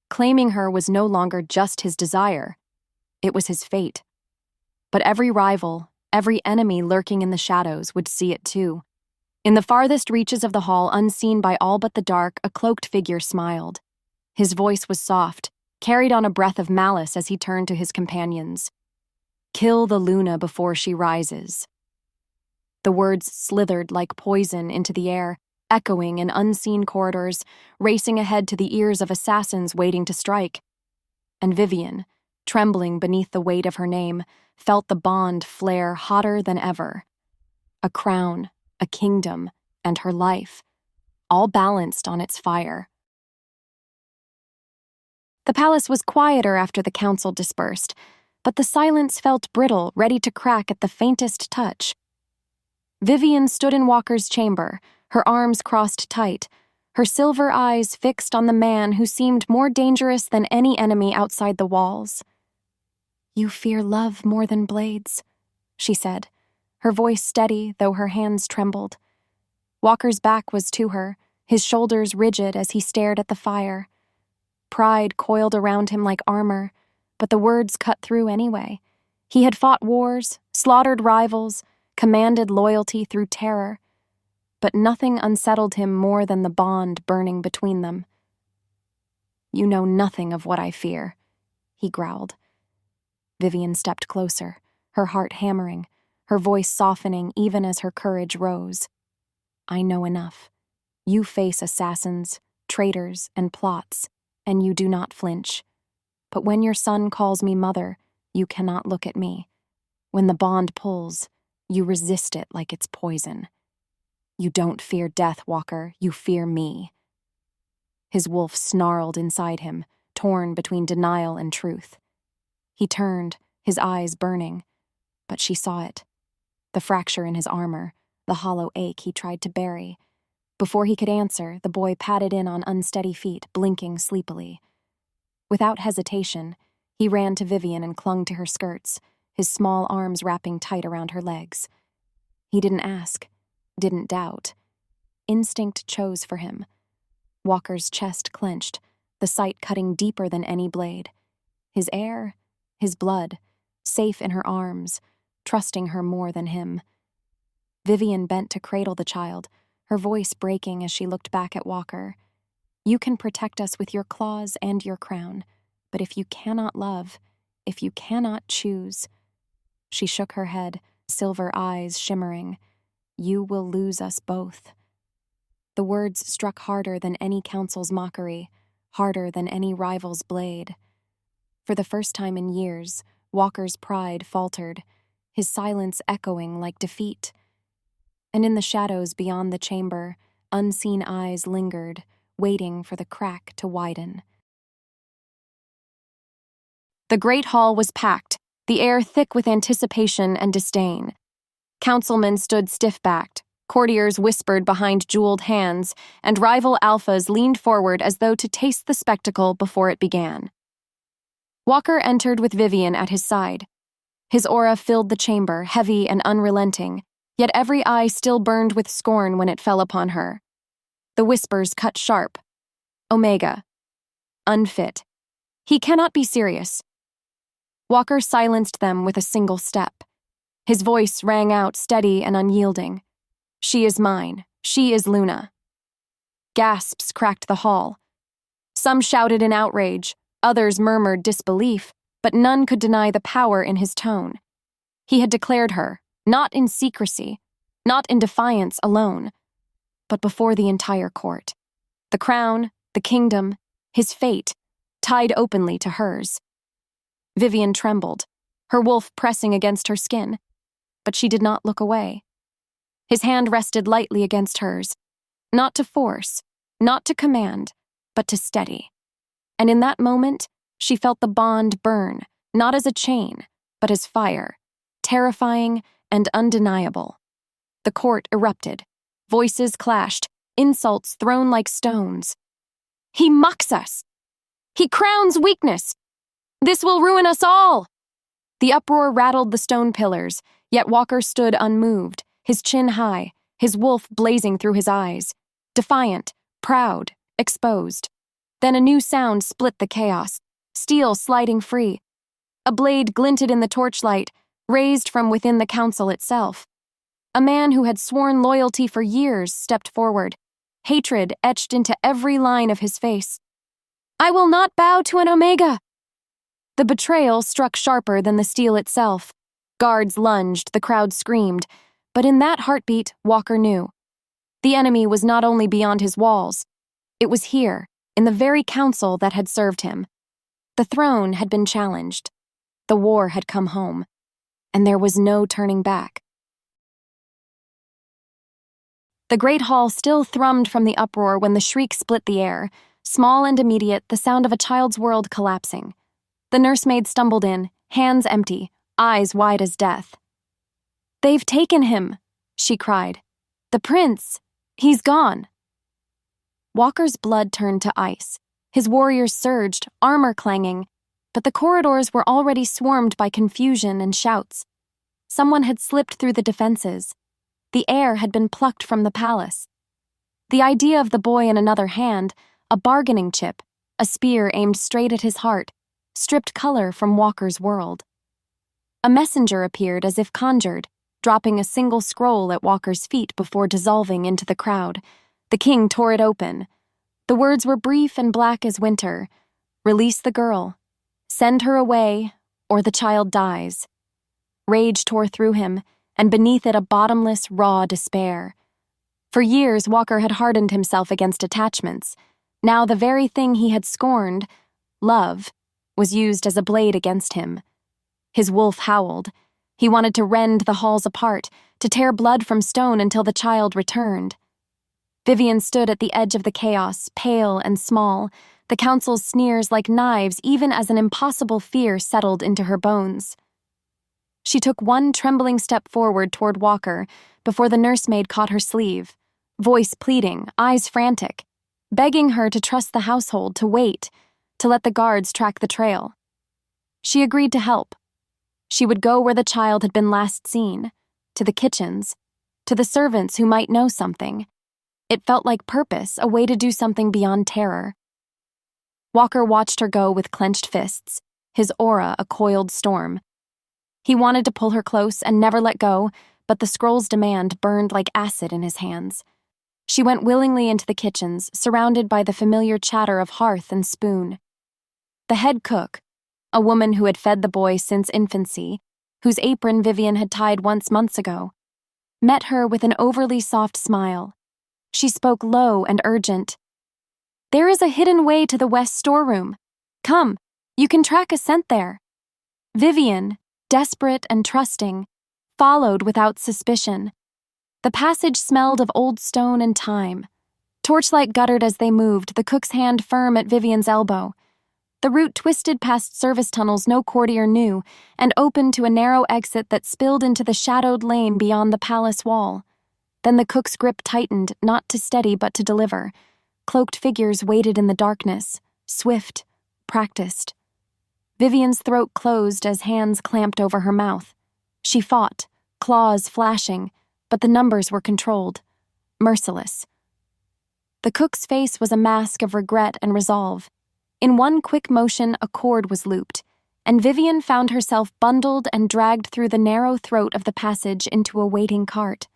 Claiming her was no longer just his desire, it was his fate. But every rival, every enemy lurking in the shadows would see it too. In the farthest reaches of the hall, unseen by all but the dark, a cloaked figure smiled. His voice was soft, carried on a breath of malice as he turned to his companions. Kill the Luna before she rises. The words slithered like poison into the air, echoing in unseen corridors, racing ahead to the ears of assassins waiting to strike. And Vivian, trembling beneath the weight of her name, felt the bond flare hotter than ever. A crown, a kingdom, and her life, all balanced on its fire. The palace was quieter after the council dispersed, but the silence felt brittle, ready to crack at the faintest touch. Vivian stood in Walker's chamber, her arms crossed tight, her silver eyes fixed on the man who seemed more dangerous than any enemy outside the walls. "You fear love more than blades," she said, her voice steady though her hands trembled. Walker's back was to her, his shoulders rigid as he stared at the fire. Pride coiled around him like armor, but the words cut through anyway. He had fought wars, slaughtered rivals, commanded loyalty through terror, but nothing unsettled him more than the bond burning between them. "You know nothing of what I fear," he growled. Vivian stepped closer, her heart hammering, her voice softening even as her courage rose. "I know enough. You face assassins, traitors, and plots, and you do not flinch. But when your son calls me mother, you cannot look at me. When the bond pulls, you resist it like it's poison. You don't fear death, Walker, you fear me." His wolf snarled inside him, torn between denial and truth. He turned, his eyes burning, but she saw it. The fracture in his armor, the hollow ache he tried to bury. Before he could answer, the boy padded in on unsteady feet, blinking sleepily. Without hesitation, he ran to Vivian and clung to her skirts, his small arms wrapping tight around her legs. He didn't ask, didn't doubt. Instinct chose for him. Walker's chest clenched, the sight cutting deeper than any blade. His air, his blood, safe in her arms, trusting her more than him. Vivian bent to cradle the child, her voice breaking as she looked back at Walker. "You can protect us with your claws and your crown, but if you cannot love, if you cannot choose—" She shook her head, silver eyes shimmering. "You will lose us both." The words struck harder than any council's mockery, harder than any rival's blade. For the first time in years, Walker's pride faltered, his silence echoing like defeat. And in the shadows beyond the chamber, unseen eyes lingered, waiting for the crack to widen. The great hall was packed, the air thick with anticipation and disdain. Councilmen stood stiff-backed, courtiers whispered behind jeweled hands, and rival alphas leaned forward as though to taste the spectacle before it began. Walker entered with Vivian at his side. His aura filled the chamber, heavy and unrelenting, yet every eye still burned with scorn when it fell upon her. The whispers cut sharp. Omega. Unfit. He cannot be serious. Walker silenced them with a single step. His voice rang out steady and unyielding. "She is mine. She is Luna." Gasps cracked the hall. Some shouted in outrage, others murmured disbelief, but none could deny the power in his tone. He had declared her, not in secrecy, not in defiance alone, but before the entire court. The crown, the kingdom, his fate, tied openly to hers. Vivian trembled, her wolf pressing against her skin, but she did not look away. His hand rested lightly against hers, not to force, not to command, but to steady. And in that moment, she felt the bond burn, not as a chain, but as fire, terrifying and undeniable. The court erupted. Voices clashed, insults thrown like stones. "He mocks us! He crowns weakness! This will ruin us all!" The uproar rattled the stone pillars, yet Walker stood unmoved, his chin high, his wolf blazing through his eyes, defiant, proud, exposed. Then a new sound split the chaos, steel sliding free. A blade glinted in the torchlight, raised from within the council itself. A man who had sworn loyalty for years stepped forward, hatred etched into every line of his face. "I will not bow to an Omega!" The betrayal struck sharper than the steel itself. Guards lunged, the crowd screamed, but in that heartbeat, Walker knew. The enemy was not only beyond his walls. It was here, in the very council that had served him. The throne had been challenged. The war had come home. And there was no turning back. The great hall still thrummed from the uproar when the shriek split the air, small and immediate, the sound of a child's world collapsing. The nursemaid stumbled in, hands empty, eyes wide as death. "They've taken him," she cried. "The prince, he's gone." Walker's blood turned to ice. His warriors surged, armor clanging, but the corridors were already swarmed by confusion and shouts. Someone had slipped through the defenses. The heir had been plucked from the palace. The idea of the boy in another hand, a bargaining chip, a spear aimed straight at his heart, stripped color from Walker's world. A messenger appeared as if conjured, dropping a single scroll at Walker's feet before dissolving into the crowd. The king tore it open. The words were brief and black as winter. "Release the girl. Send her away, or the child dies." Rage tore through him, and beneath it a bottomless, raw despair. For years, Walker had hardened himself against attachments. Now the very thing he had scorned, love, was used as a blade against him. His wolf howled. He wanted to rend the halls apart, to tear blood from stone until the child returned. Vivian stood at the edge of the chaos, pale and small, the council's sneers like knives even as an impossible fear settled into her bones. She took one trembling step forward toward Walker before the nursemaid caught her sleeve, voice pleading, eyes frantic, begging her to trust the household, to wait, to let the guards track the trail. She agreed to help. She would go where the child had been last seen, to the kitchens, to the servants who might know something. It felt like purpose, a way to do something beyond terror. Walker watched her go with clenched fists, his aura a coiled storm. He wanted to pull her close and never let go, but the scroll's demand burned like acid in his hands. She went willingly into the kitchens, surrounded by the familiar chatter of hearth and spoon. The head cook, a woman who had fed the boy since infancy, whose apron Vivian had tied once months ago, met her with an overly soft smile. She spoke low and urgent. "There is a hidden way to the west storeroom. Come, you can track a scent there." Vivian, desperate and trusting, followed without suspicion. The passage smelled of old stone and time. Torchlight guttered as they moved, the cook's hand firm at Vivian's elbow. The route twisted past service tunnels no courtier knew, and opened to a narrow exit that spilled into the shadowed lane beyond the palace wall. Then the cook's grip tightened, not to steady but to deliver. Cloaked figures waited in the darkness, swift, practiced. Vivian's throat closed as hands clamped over her mouth. She fought, claws flashing, but the numbers were controlled, merciless. The cook's face was a mask of regret and resolve. In one quick motion, a cord was looped, and Vivian found herself bundled and dragged through the narrow throat of the passage into a waiting cart.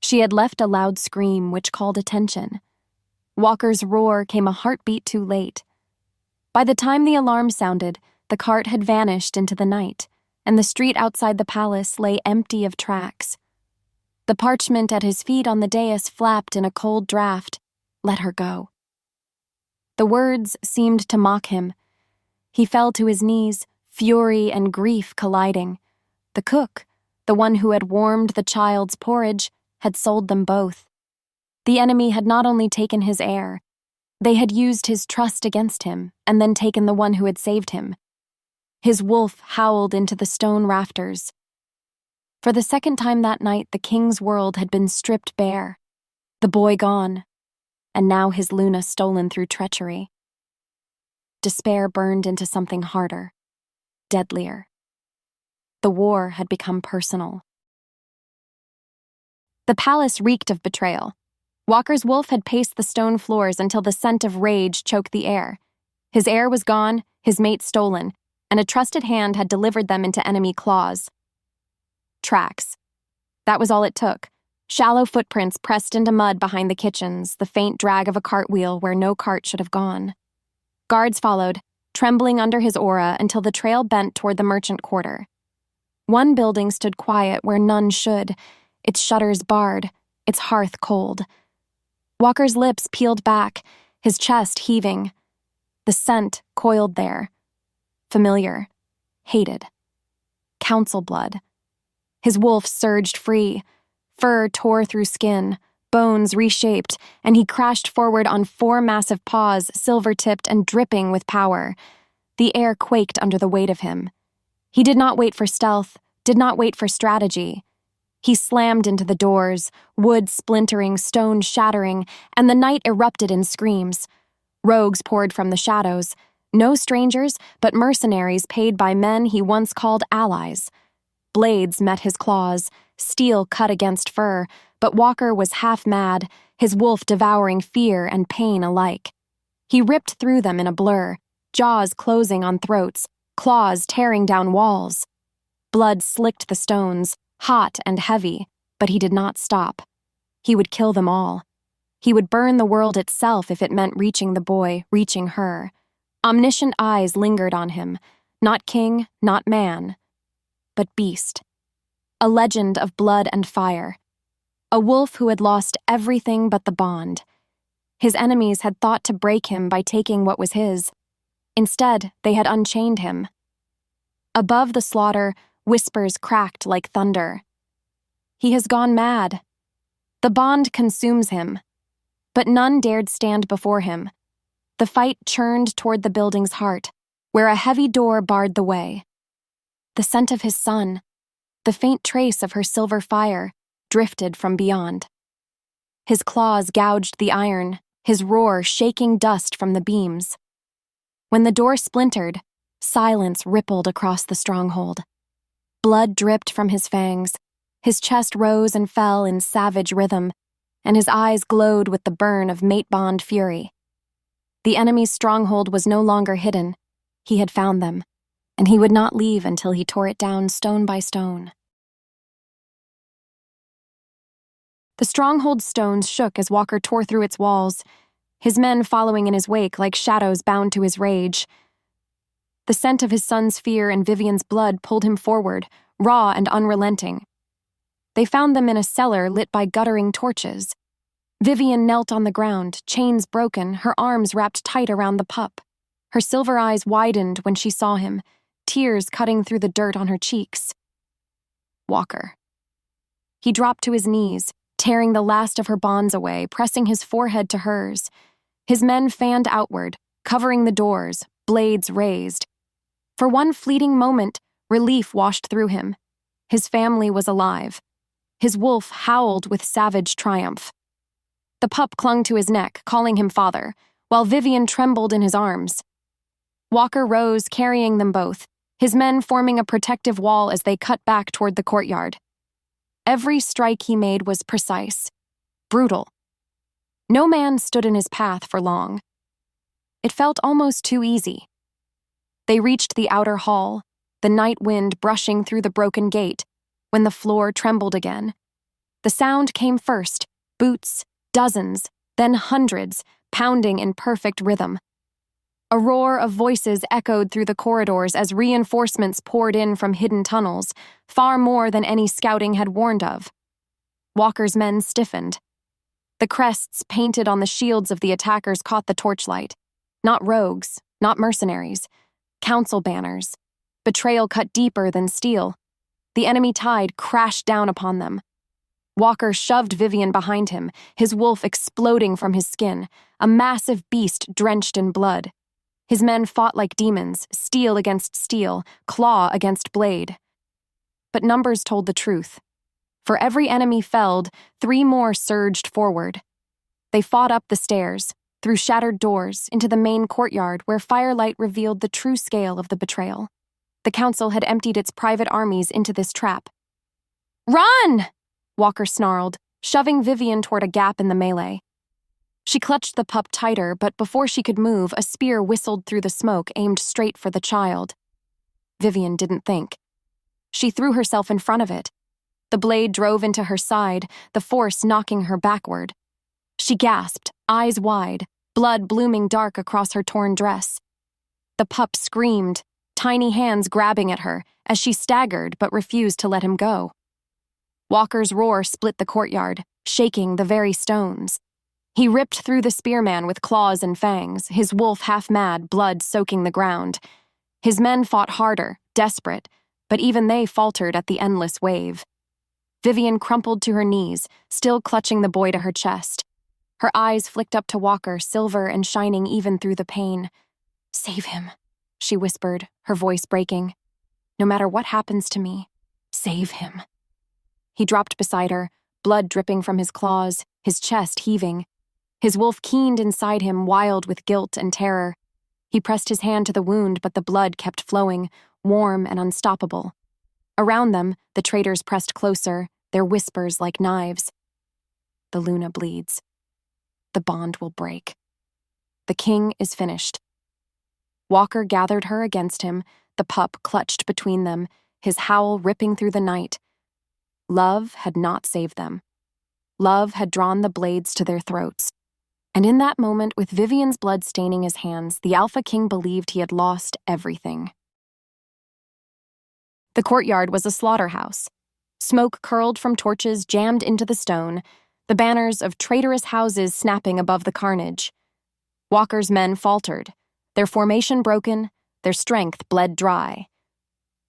She had left a loud scream which called attention. Walker's roar came a heartbeat too late. By the time the alarm sounded, the cart had vanished into the night, and the street outside the palace lay empty of tracks. The parchment at his feet on the dais flapped in a cold draft. Let her go. The words seemed to mock him. He fell to his knees, fury and grief colliding. The cook, the one who had warmed the child's porridge, had sold them both. The enemy had not only taken his heir, they had used his trust against him and then taken the one who had saved him. His wolf howled into the stone rafters. For the second time that night, the king's world had been stripped bare, the boy gone, and now his Luna stolen through treachery. Despair burned into something harder, deadlier. The war had become personal. The palace reeked of betrayal. Walker's wolf had paced the stone floors until the scent of rage choked the air. His heir was gone, his mate stolen, and a trusted hand had delivered them into enemy claws. Tracks. That was all it took. Shallow footprints pressed into mud behind the kitchens, the faint drag of a cartwheel where no cart should have gone. Guards followed, trembling under his aura until the trail bent toward the merchant quarter. One building stood quiet where none should, its shutters barred, its hearth cold. Walker's lips peeled back, his chest heaving. The scent coiled there. Familiar. Hated. Council blood. His wolf surged free. Fur tore through skin, bones reshaped, and he crashed forward on 4 massive paws, silver-tipped and dripping with power. The air quaked under the weight of him. He did not wait for stealth, did not wait for strategy. He slammed into the doors, wood splintering, stone shattering, and the night erupted in screams. Rogues poured from the shadows. No strangers, but mercenaries paid by men he once called allies. Blades met his claws, steel cut against fur, but Walker was half mad, his wolf devouring fear and pain alike. He ripped through them in a blur, jaws closing on throats, claws tearing down walls. Blood slicked the stones, hot and heavy, but he did not stop. He would kill them all. He would burn the world itself if it meant reaching the boy, reaching her. Omniscient eyes lingered on him, not king, not man, but beast. A legend of blood and fire. A wolf who had lost everything but the bond. His enemies had thought to break him by taking what was his. Instead, they had unchained him. Above the slaughter, whispers cracked like thunder. He has gone mad. The bond consumes him. But none dared stand before him. The fight churned toward the building's heart, where a heavy door barred the way. The scent of his son, the faint trace of her silver fire, drifted from beyond. His claws gouged the iron, his roar shaking dust from the beams. When the door splintered, silence rippled across the stronghold. Blood dripped from his fangs, his chest rose and fell in savage rhythm, and his eyes glowed with the burn of mate-bond fury. The enemy's stronghold was no longer hidden. He had found them. and he would not leave until he tore it down stone by stone. The stronghold's stones shook as Walker tore through its walls, his men following in his wake like shadows bound to his rage. The scent of his son's fear and Vivian's blood pulled him forward, raw and unrelenting. They found them in a cellar lit by guttering torches. Vivian knelt on the ground, chains broken, her arms wrapped tight around the pup. Her silver eyes widened when she saw him, tears cutting through the dirt on her cheeks. Walker. He dropped to his knees, tearing the last of her bonds away, pressing his forehead to hers. His men fanned outward, covering the doors, blades raised. For one fleeting moment, relief washed through him. His family was alive. His wolf howled with savage triumph. The pup clung to his neck, calling him father, while Vivian trembled in his arms. Walker rose, carrying them both, his men forming a protective wall as they cut back toward the courtyard. Every strike he made was precise, brutal. No man stood in his path for long. It felt almost too easy. They reached the outer hall, the night wind brushing through the broken gate, when the floor trembled again. The sound came first, boots, dozens, then hundreds, pounding in perfect rhythm. A roar of voices echoed through the corridors as reinforcements poured in from hidden tunnels, far more than any scouting had warned of. Walker's men stiffened. The crests painted on the shields of the attackers caught the torchlight. Not rogues, not mercenaries. Council banners. Betrayal cut deeper than steel. The enemy tide crashed down upon them. Walker shoved Vivian behind him, his wolf exploding from his skin, a massive beast drenched in blood. His men fought like demons, steel against steel, claw against blade. But numbers told the truth. For every enemy felled, 3 more surged forward. They fought up the stairs, through shattered doors, into the main courtyard where firelight revealed the true scale of the betrayal. The council had emptied its private armies into this trap. "Run!" Walker snarled, shoving Vivian toward a gap in the melee. She clutched the pup tighter, but before she could move, a spear whistled through the smoke, aimed straight for the child. Vivian didn't think. She threw herself in front of it. The blade drove into her side, the force knocking her backward. She gasped, eyes wide, blood blooming dark across her torn dress. The pup screamed, tiny hands grabbing at her, as she staggered but refused to let him go. Walker's roar split the courtyard, shaking the very stones. He ripped through the spearman with claws and fangs, his wolf half-mad, blood soaking the ground. His men fought harder, desperate, but even they faltered at the endless wave. Vivian crumpled to her knees, still clutching the boy to her chest. Her eyes flicked up to Walker, silver and shining even through the pain. "Save him," she whispered, her voice breaking. "No matter what happens to me, save him." He dropped beside her, blood dripping from his claws, his chest heaving. His wolf keened inside him, wild with guilt and terror. He pressed his hand to the wound, but the blood kept flowing, warm and unstoppable. Around them, the traitors pressed closer, their whispers like knives. "The Luna bleeds. The bond will break. The king is finished." Walker gathered her against him, the pup clutched between them, his howl ripping through the night. Love had not saved them. Love had drawn the blades to their throats. And in that moment, with Vivian's blood staining his hands, the Alpha King believed he had lost everything. The courtyard was a slaughterhouse. Smoke curled from torches jammed into the stone, the banners of traitorous houses snapping above the carnage. Walker's men faltered, their formation broken, their strength bled dry.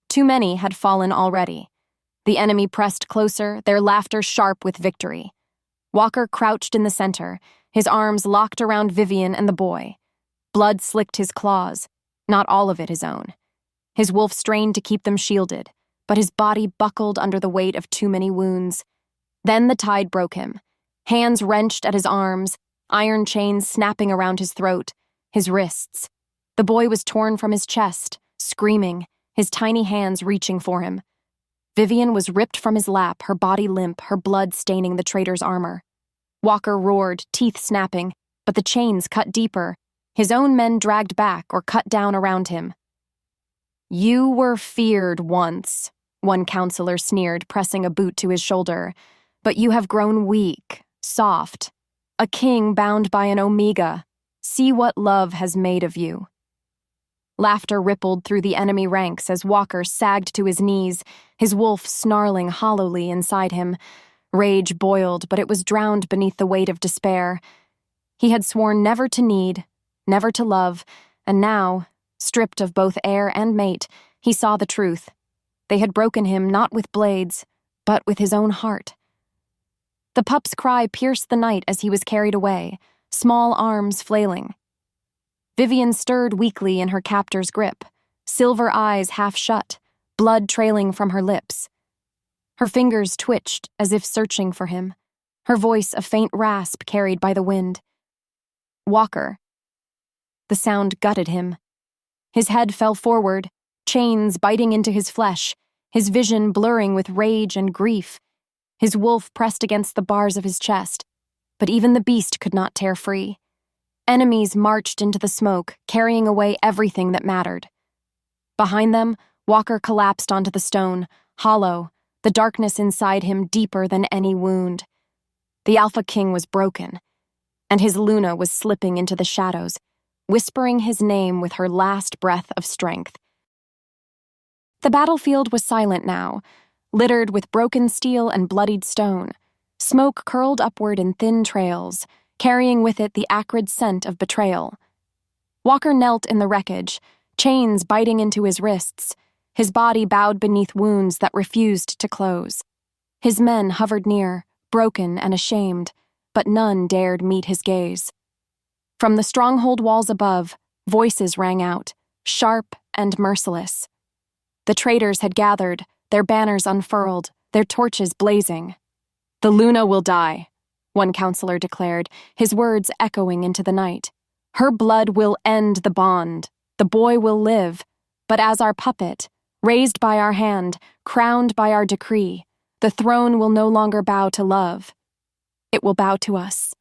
Too many had fallen already. The enemy pressed closer, their laughter sharp with victory. Walker crouched in the center, his arms locked around Vivian and the boy. Blood slicked his claws, not all of it his own. His wolf strained to keep them shielded, but his body buckled under the weight of too many wounds. Then the tide broke him. Hands wrenched at his arms, iron chains snapping around his throat, his wrists. The boy was torn from his chest, screaming, his tiny hands reaching for him. Vivian was ripped from his lap, her body limp, her blood staining the traitor's armor. Walker roared, teeth snapping, but the chains cut deeper. His own men dragged back or cut down around him. You were feared once, one counselor sneered, pressing a boot to his shoulder. But you have grown weak, soft. A king bound by an omega. See what love has made of you. Laughter rippled through the enemy ranks as Walker sagged to his knees, his wolf snarling hollowly inside him. Rage boiled, but it was drowned beneath the weight of despair. He had sworn never to need, never to love, and now, stripped of both heir and mate, he saw the truth. They had broken him not with blades, but with his own heart. The pup's cry pierced the night as he was carried away, small arms flailing. Vivian stirred weakly in her captor's grip, silver eyes half shut, blood trailing from her lips. Her fingers twitched as if searching for him, her voice a faint rasp carried by the wind. Walker. The sound gutted him. His head fell forward, chains biting into his flesh, his vision blurring with rage and grief. His wolf pressed against the bars of his chest, but even the beast could not tear free. Enemies marched into the smoke, carrying away everything that mattered. Behind them, Walker collapsed onto the stone, hollow, the darkness inside him deeper than any wound. The Alpha King was broken, and his Luna was slipping into the shadows, whispering his name with her last breath of strength. The battlefield was silent now, littered with broken steel and bloodied stone. Smoke curled upward in thin trails, carrying with it the acrid scent of betrayal. Walker knelt in the wreckage, chains biting into his wrists, his body bowed beneath wounds that refused to close. His men hovered near, broken and ashamed, but none dared meet his gaze. From the stronghold walls above, voices rang out, sharp and merciless. The traitors had gathered, their banners unfurled, their torches blazing. "The Luna will die," one counselor declared, his words echoing into the night. "Her blood will end the bond. The boy will live, but as our puppet, raised by our hand, crowned by our decree, the throne will no longer bow to love. It will bow to us."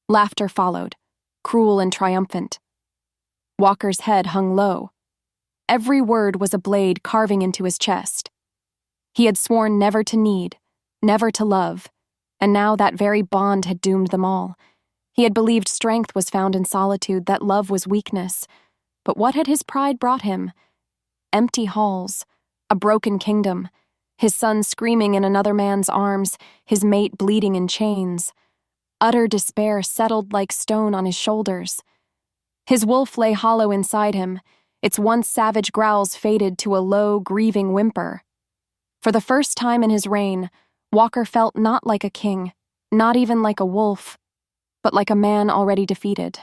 Laughter followed, cruel and triumphant. Walker's head hung low. Every word was a blade carving into his chest. He had sworn never to need, never to love, and now that very bond had doomed them all. He had believed strength was found in solitude, that love was weakness. But what had his pride brought him? Empty halls, a broken kingdom, his son screaming in another man's arms, his mate bleeding in chains. Utter despair settled like stone on his shoulders. His wolf lay hollow inside him, its once savage growls faded to a low, grieving whimper. For the first time in his reign, Walker felt not like a king, not even like a wolf, but like a man already defeated.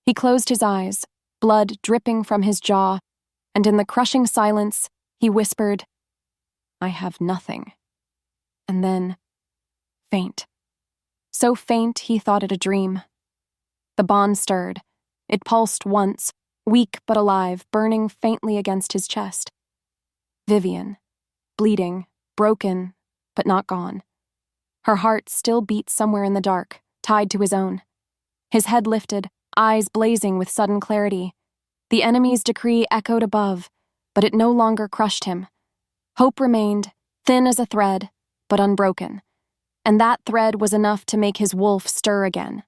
He closed his eyes, blood dripping from his jaw, and in the crushing silence, he whispered, "I have nothing." And then, faint. So faint he thought it a dream. The bond stirred. It pulsed once, weak but alive, burning faintly against his chest. Vivian, bleeding, broken, but not gone. Her heart still beat somewhere in the dark, tied to his own. His head lifted, eyes blazing with sudden clarity. The enemy's decree echoed above, but it no longer crushed him. Hope remained, thin as a thread, but unbroken. And that thread was enough to make his wolf stir again.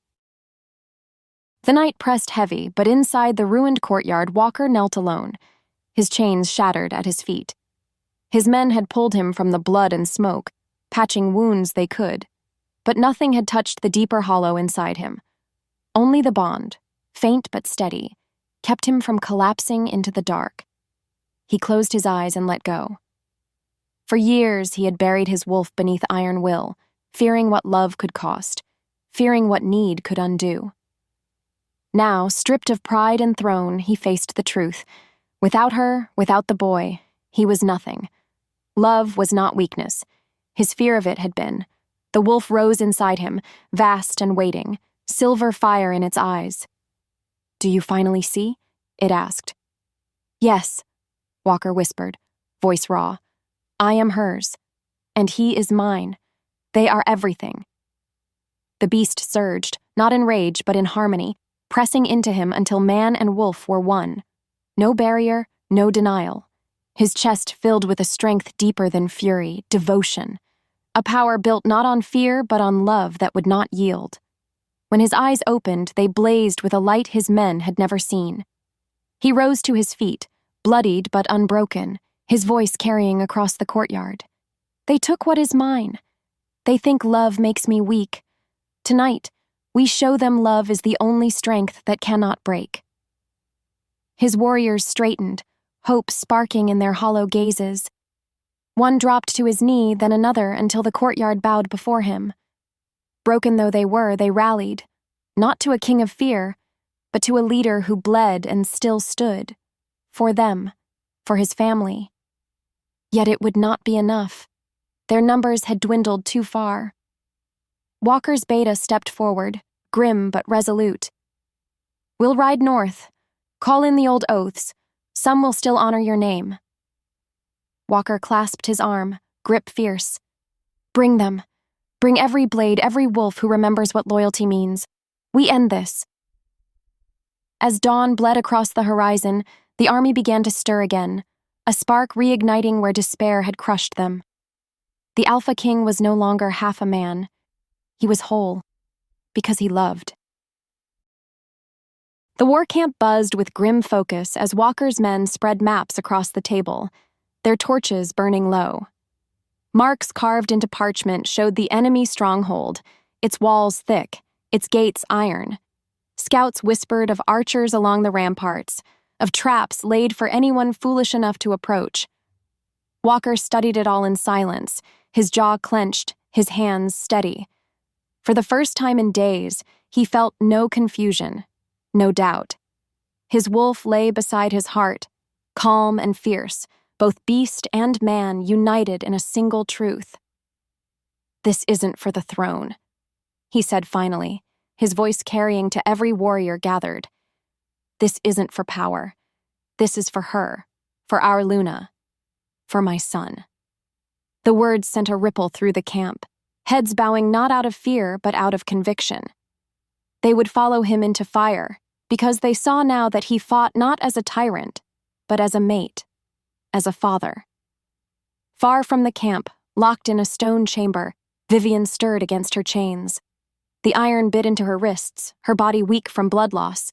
The night pressed heavy, but inside the ruined courtyard, Walker knelt alone, his chains shattered at his feet. His men had pulled him from the blood and smoke, patching wounds they could, but nothing had touched the deeper hollow inside him. Only the bond, faint but steady, kept him from collapsing into the dark. He closed his eyes and let go. For years he had buried his wolf beneath iron will, fearing what love could cost, fearing what need could undo. Now, stripped of pride and throne, he faced the truth. Without her, without the boy, he was nothing. Love was not weakness. His fear of it had been. The wolf rose inside him, vast and waiting, silver fire in its eyes. "Do you finally see?" it asked. "Yes," Walker whispered, voice raw. "I am hers, and he is mine. They are everything." The beast surged, not in rage but in harmony, pressing into him until man and wolf were one. No barrier, no denial. His chest filled with a strength deeper than fury, devotion. A power built not on fear, but on love that would not yield. When his eyes opened, they blazed with a light his men had never seen. He rose to his feet, bloodied but unbroken, his voice carrying across the courtyard. They took what is mine. They think love makes me weak. Tonight, we show them love is the only strength that cannot break. His warriors straightened, hope sparking in their hollow gazes. One dropped to his knee, then another, until the courtyard bowed before him. Broken though they were, they rallied, not to a king of fear, but to a leader who bled and still stood, for them, for his family. Yet it would not be enough. Their numbers had dwindled too far. Walker's beta stepped forward, grim but resolute. We'll ride north. Call in the old oaths. Some will still honor your name. Walker clasped his arm, grip fierce. Bring them. Bring every blade, every wolf who remembers what loyalty means. We end this. As dawn bled across the horizon, the army began to stir again, a spark reigniting where despair had crushed them. The Alpha King was no longer half a man. He was whole, because he loved. The war camp buzzed with grim focus as Walker's men spread maps across the table, their torches burning low. Marks carved into parchment showed the enemy stronghold, its walls thick, its gates iron. Scouts whispered of archers along the ramparts, of traps laid for anyone foolish enough to approach. Walker studied it all in silence, his jaw clenched, his hands steady. For the first time in days, he felt no confusion, no doubt. His wolf lay beside his heart, calm and fierce, both beast and man united in a single truth. This isn't for the throne, he said finally, his voice carrying to every warrior gathered. This isn't for power. This is for her, for our Luna, for my son. The words sent a ripple through the camp, heads bowing not out of fear but out of conviction. They would follow him into fire, because they saw now that he fought not as a tyrant, but as a mate, as a father. Far from the camp, locked in a stone chamber, Vivian stirred against her chains. The iron bit into her wrists, her body weak from blood loss,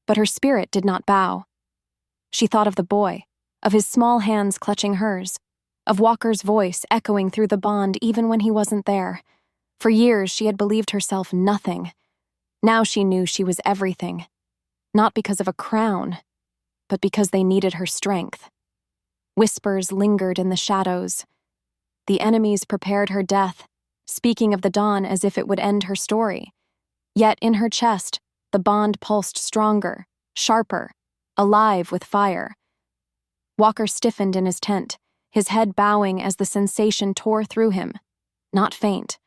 but her spirit did not bow. She thought of the boy, of his small hands clutching hers, of Walker's voice echoing through the bond even when he wasn't there. For years she had believed herself nothing. Now she knew she was everything, not because of a crown, but because they needed her strength. Whispers lingered in the shadows. The enemies prepared her death, speaking of the dawn as if it would end her story. Yet in her chest, the bond pulsed stronger, sharper, alive with fire. Walker stiffened in his tent, his head bowing as the sensation tore through him. Not faint,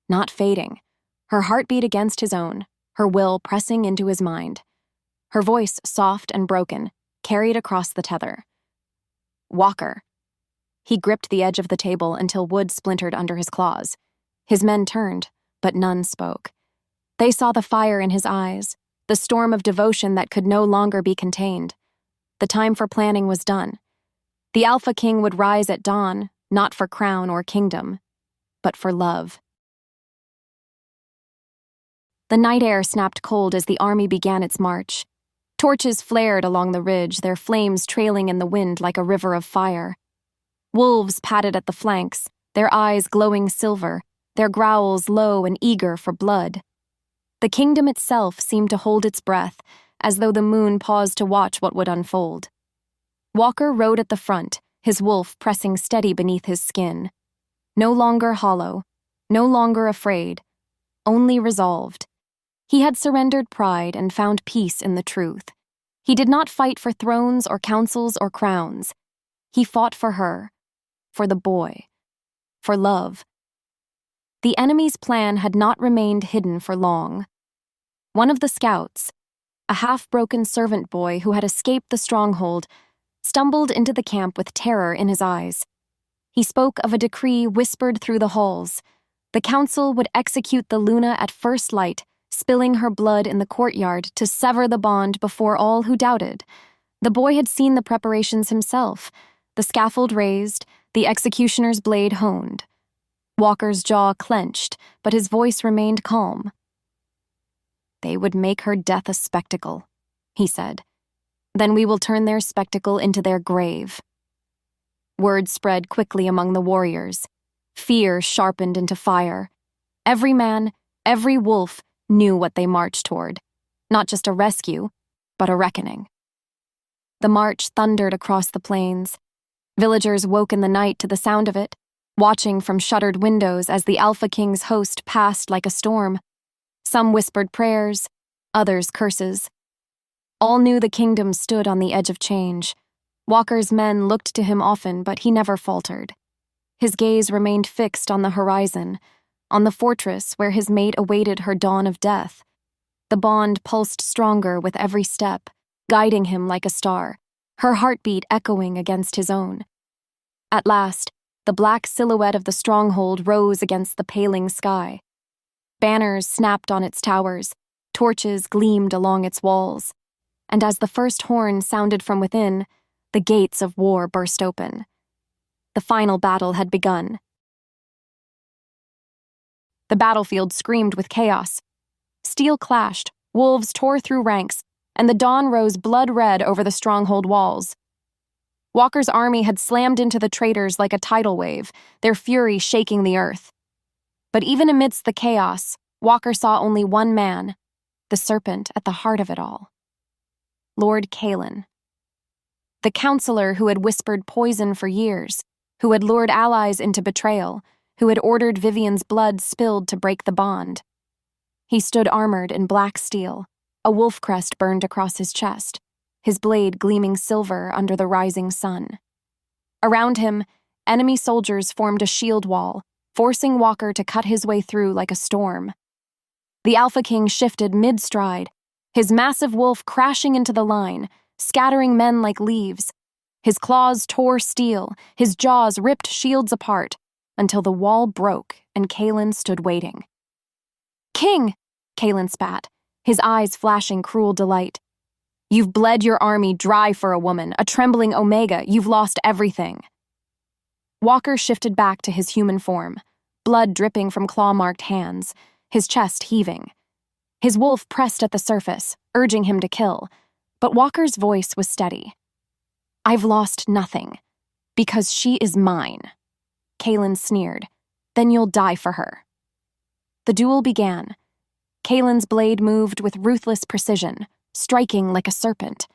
not fading. Her heartbeat against his own, her will pressing into his mind. Her voice soft and broken, carried across the tether. Walker. He gripped the edge of the table until wood splintered under his claws. His men turned, but none spoke. They saw the fire in his eyes, the storm of devotion that could no longer be contained. The time for planning was done. The Alpha King would rise at dawn, not for crown or kingdom, but for love. The night air snapped cold as the army began its march. Torches flared along the ridge, their flames trailing in the wind like a river of fire. Wolves padded at the flanks, their eyes glowing silver, their growls low and eager for blood. The kingdom itself seemed to hold its breath, as though the moon paused to watch what would unfold. Walker rode at the front, his wolf pressing steady beneath his skin. No longer hollow, no longer afraid, only resolved. He had surrendered pride and found peace in the truth. He did not fight for thrones or councils or crowns. He fought for her, for the boy, for love. The enemy's plan had not remained hidden for long. One of the scouts, a half-broken servant boy who had escaped the stronghold, stumbled into the camp with terror in his eyes. He spoke of a decree whispered through the halls. The council would execute the Luna at first light, spilling her blood in the courtyard to sever the bond before all who doubted. The boy had seen the preparations himself, the scaffold raised, the executioner's blade honed. Walker's jaw clenched, but his voice remained calm. "They would make her death a spectacle," he said. "Then we will turn their spectacle into their grave." Word spread quickly among the warriors. Fear sharpened into fire. Every man, every wolf, knew what they marched toward. Not just a rescue, but a reckoning. The march thundered across the plains. Villagers woke in the night to the sound of it, watching from shuttered windows as the Alpha King's host passed like a storm. Some whispered prayers, others curses. All knew the kingdom stood on the edge of change. Walker's men looked to him often, but he never faltered. His gaze remained fixed on the horizon, on the fortress where his mate awaited her dawn of death. The bond pulsed stronger with every step, guiding him like a star, her heartbeat echoing against his own. At last, the black silhouette of the stronghold rose against the paling sky. Banners snapped on its towers, torches gleamed along its walls, and as the first horn sounded from within, the gates of war burst open. The final battle had begun. The battlefield screamed with chaos. Steel clashed, wolves tore through ranks, and the dawn rose blood-red over the stronghold walls. Walker's army had slammed into the traitors like a tidal wave, their fury shaking the earth. But even amidst the chaos, Walker saw only one man, the serpent at the heart of it all. Lord Kalen. The counselor who had whispered poison for years, who had lured allies into betrayal, who had ordered Vivian's blood spilled to break the bond. He stood armored in black steel, a wolf crest burned across his chest, his blade gleaming silver under the rising sun. Around him, enemy soldiers formed a shield wall, forcing Walker to cut his way through like a storm. The Alpha King shifted mid-stride, his massive wolf crashing into the line, scattering men like leaves. His claws tore steel, his jaws ripped shields apart, until the wall broke and Kalen stood waiting. "King!" Kalen spat, his eyes flashing cruel delight. "You've bled your army dry for a woman, a trembling Omega. You've lost everything." Walker shifted back to his human form, blood dripping from claw-marked hands, his chest heaving. His wolf pressed at the surface, urging him to kill, but Walker's voice was steady. "I've lost nothing, because she is mine." Kalen sneered. "Then you'll die for her." The duel began. Kalen's blade moved with ruthless precision, striking like a serpent.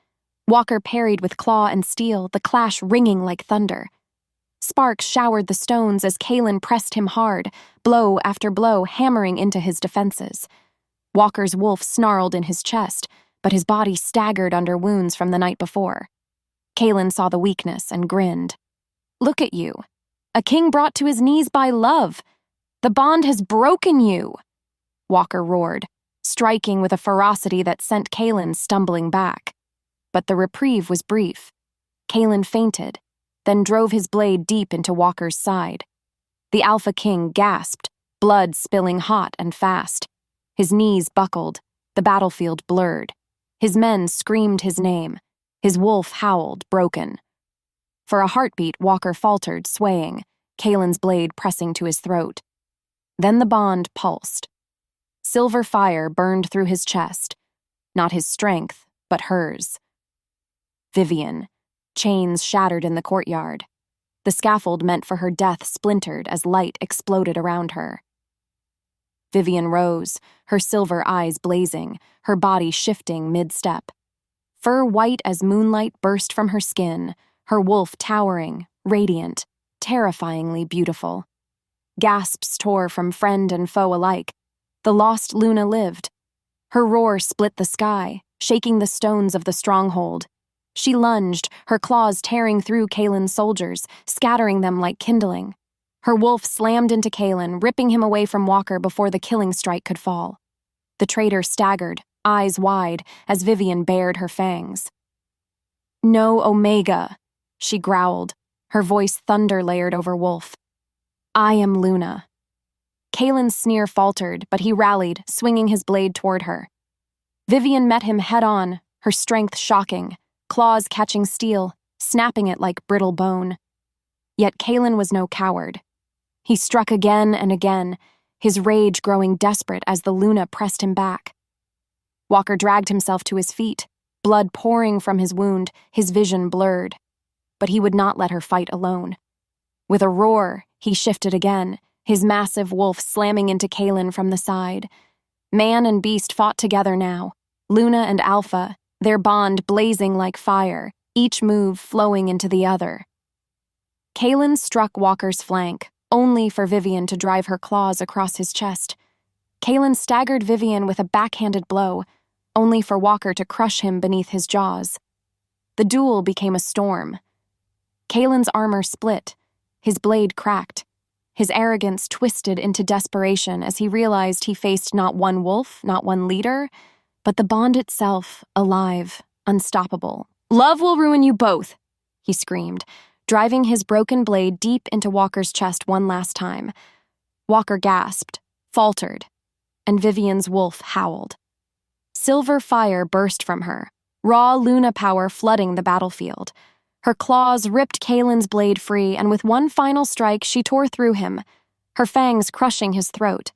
Walker parried with claw and steel, the clash ringing like thunder. Sparks showered the stones as Kalen pressed him hard, blow after blow hammering into his defenses. Walker's wolf snarled in his chest, but his body staggered under wounds from the night before. Kalen saw the weakness and grinned. "Look at you. A king brought to his knees by love. The bond has broken you," Walker roared, striking with a ferocity that sent Kalen stumbling back. But the reprieve was brief. Kalen fainted, then drove his blade deep into Walker's side. The Alpha King gasped, blood spilling hot and fast. His knees buckled, the battlefield blurred. His men screamed his name. His wolf howled, broken. For a heartbeat, Walker faltered, swaying, Kalen's blade pressing to his throat. Then the bond pulsed. Silver fire burned through his chest. Not his strength, but hers. Vivian. Chains shattered in the courtyard. The scaffold meant for her death splintered as light exploded around her. Vivian rose, her silver eyes blazing, her body shifting mid-step. Fur white as moonlight burst from her skin, her wolf towering, radiant, terrifyingly beautiful. Gasps tore from friend and foe alike. The lost Luna lived. Her roar split the sky, shaking the stones of the stronghold. She lunged, her claws tearing through Kalen's soldiers, scattering them like kindling. Her wolf slammed into Kalen, ripping him away from Walker before the killing strike could fall. The traitor staggered, eyes wide, as Vivian bared her fangs. "No Omega," she growled, her voice thunder-layered over Wolf. "I am Luna." Kalen's sneer faltered, but he rallied, swinging his blade toward her. Vivian met him head-on, her strength shocking, claws catching steel, snapping it like brittle bone. Yet Kalen was no coward. He struck again and again, his rage growing desperate as the Luna pressed him back. Walker dragged himself to his feet, blood pouring from his wound, his vision blurred. But he would not let her fight alone. With a roar, he shifted again, his massive wolf slamming into Kalen from the side. Man and beast fought together now, Luna and Alpha, their bond blazing like fire, each move flowing into the other. Kalen struck Walker's flank, only for Vivian to drive her claws across his chest. Kalen staggered Vivian with a backhanded blow, only for Walker to crush him beneath his jaws. The duel became a storm. Kalen's armor split, his blade cracked, his arrogance twisted into desperation as he realized he faced not one wolf, not one leader, but the bond itself, alive, unstoppable. "Love will ruin you both," he screamed, driving his broken blade deep into Walker's chest one last time. Walker gasped, faltered, and Vivian's wolf howled. Silver fire burst from her, raw Luna power flooding the battlefield. Her claws ripped Kalen's blade free, and with one final strike, she tore through him, her fangs crushing his throat.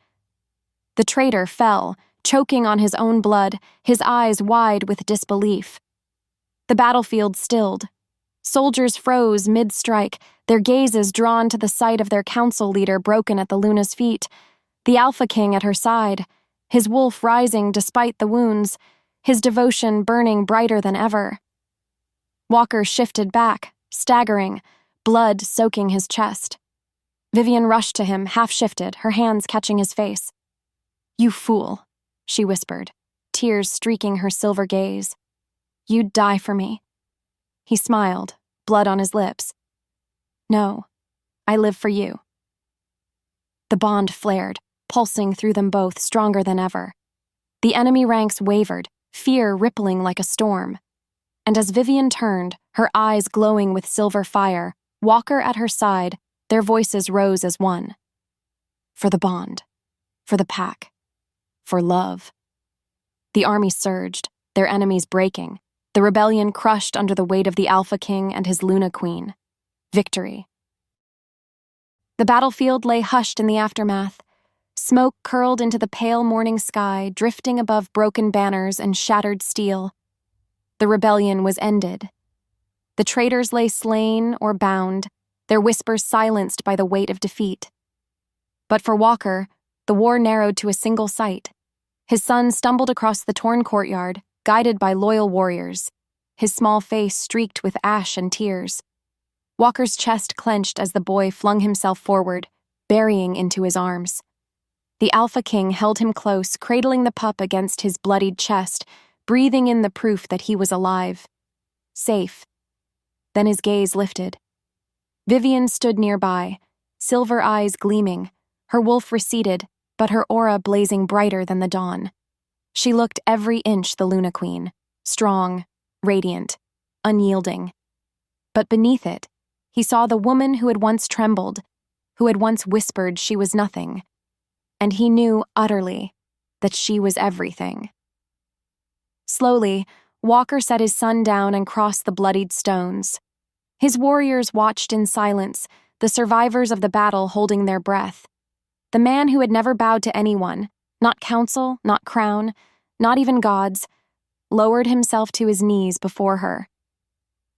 The traitor fell, choking on his own blood, his eyes wide with disbelief. The battlefield stilled. Soldiers froze mid-strike, their gazes drawn to the sight of their council leader broken at the Luna's feet, the Alpha King at her side, his wolf rising despite the wounds, his devotion burning brighter than ever. Walker shifted back, staggering, blood soaking his chest. Vivian rushed to him, half-shifted, her hands catching his face. "You fool," she whispered, tears streaking her silver gaze. "You'd die for me." He smiled, blood on his lips. "No, I live for you." The bond flared, pulsing through them both, stronger than ever. The enemy ranks wavered, fear rippling like a storm. And as Vivian turned, her eyes glowing with silver fire, Walker at her side, their voices rose as one. For the bond. For the pack. For love. The army surged, their enemies breaking, the rebellion crushed under the weight of the Alpha King and his Luna Queen. Victory. The battlefield lay hushed in the aftermath. Smoke curled into the pale morning sky, drifting above broken banners and shattered steel. The rebellion was ended. The traitors lay slain or bound, their whispers silenced by the weight of defeat. But for Walker, the war narrowed to a single sight. His son stumbled across the torn courtyard, guided by loyal warriors, his small face streaked with ash and tears. Walker's chest clenched as the boy flung himself forward, burying into his arms. The Alpha King held him close, cradling the pup against his bloodied chest, breathing in the proof that he was alive. Safe. Then his gaze lifted. Vivian stood nearby, silver eyes gleaming, her wolf receded, but her aura blazing brighter than the dawn. She looked every inch the Luna Queen, strong, radiant, unyielding. But beneath it, he saw the woman who had once trembled, who had once whispered she was nothing. And he knew utterly that she was everything. Slowly, Walker set his son down and crossed the bloodied stones. His warriors watched in silence, the survivors of the battle holding their breath. The man who had never bowed to anyone, not council, not crown, not even gods, lowered himself to his knees before her.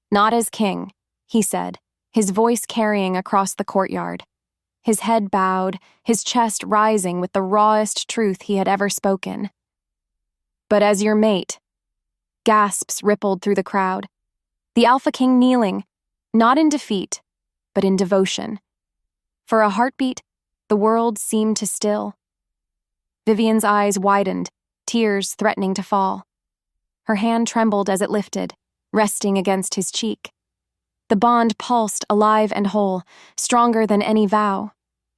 "Not as king," he said, his voice carrying across the courtyard. His head bowed, his chest rising with the rawest truth he had ever spoken. "But as your mate." Gasps rippled through the crowd. The Alpha King kneeling, not in defeat, but in devotion. For a heartbeat, the world seemed to still. Vivian's eyes widened, tears threatening to fall. Her hand trembled as it lifted, resting against his cheek. The bond pulsed alive and whole, stronger than any vow.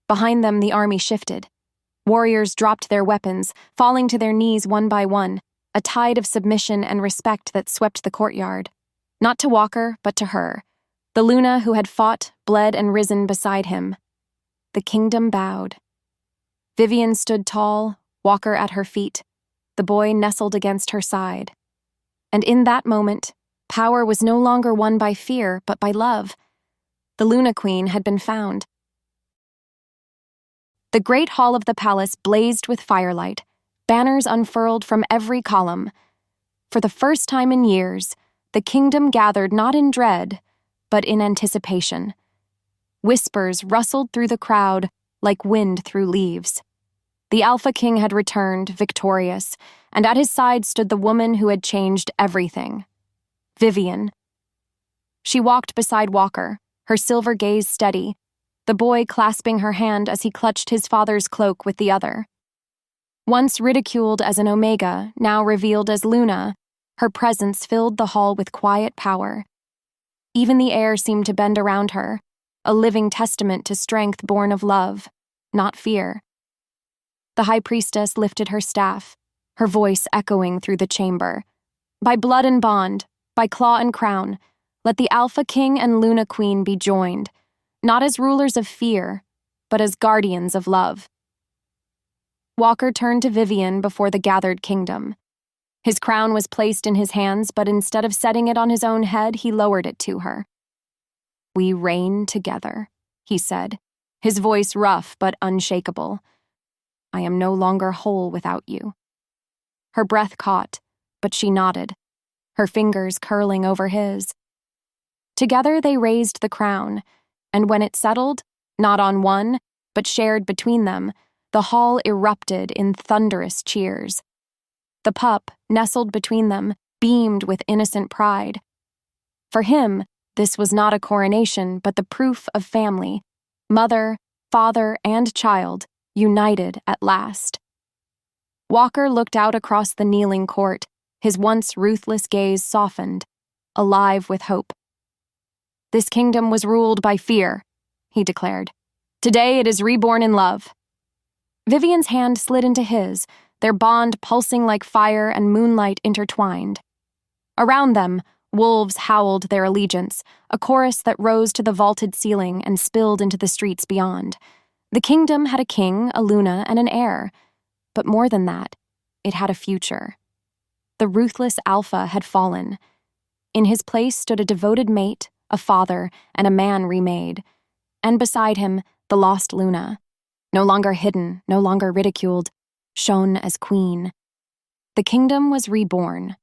Behind them, the army shifted. Warriors dropped their weapons, falling to their knees one by one, a tide of submission and respect that swept the courtyard. Not to Walker, but to her, the Luna who had fought, bled, and risen beside him. The kingdom bowed. Vivian stood tall, Walker at her feet, the boy nestled against her side. And in that moment, Power was no longer won by fear, but by love. The Luna Queen had been found. The great hall of the palace blazed with firelight, banners unfurled from every column. For the first time in years, the kingdom gathered not in dread, but in anticipation. Whispers rustled through the crowd like wind through leaves. The Alpha King had returned, victorious, and at his side stood the woman who had changed everything. Vivian. She walked beside Walker, her silver gaze steady, the boy clasping her hand as he clutched his father's cloak with the other. Once ridiculed as an Omega, now revealed as Luna, her presence filled the hall with quiet power. Even the air seemed to bend around her, a living testament to strength born of love, not fear. The High Priestess lifted her staff, her voice echoing through the chamber. By blood and bond, by claw and crown, let the Alpha King and Luna Queen be joined, not as rulers of fear, but as guardians of love. Walker turned to Vivian before the gathered kingdom. His crown was placed in his hands, but instead of setting it on his own head, he lowered it to her. "We reign together," he said, his voice rough but unshakable. "I am no longer whole without you." Her breath caught, but she nodded, her fingers curling over his. Together they raised the crown, and when it settled, not on one, but shared between them, the hall erupted in thunderous cheers. The pup, nestled between them, beamed with innocent pride. For him, this was not a coronation, but the proof of family, mother, father, and child, united at last. Walker looked out across the kneeling court, his once ruthless gaze softened, alive with hope. "This kingdom was ruled by fear," he declared. "Today it is reborn in love." Vivian's hand slid into his, their bond pulsing like fire and moonlight intertwined. Around them, wolves howled their allegiance, a chorus that rose to the vaulted ceiling and spilled into the streets beyond. The kingdom had a king, a Luna, and an heir. But more than that, it had a future. The ruthless Alpha had fallen. In his place stood a devoted mate, a father, and a man remade. And beside him, the lost Luna. No longer hidden, no longer ridiculed, shone as queen. The kingdom was reborn.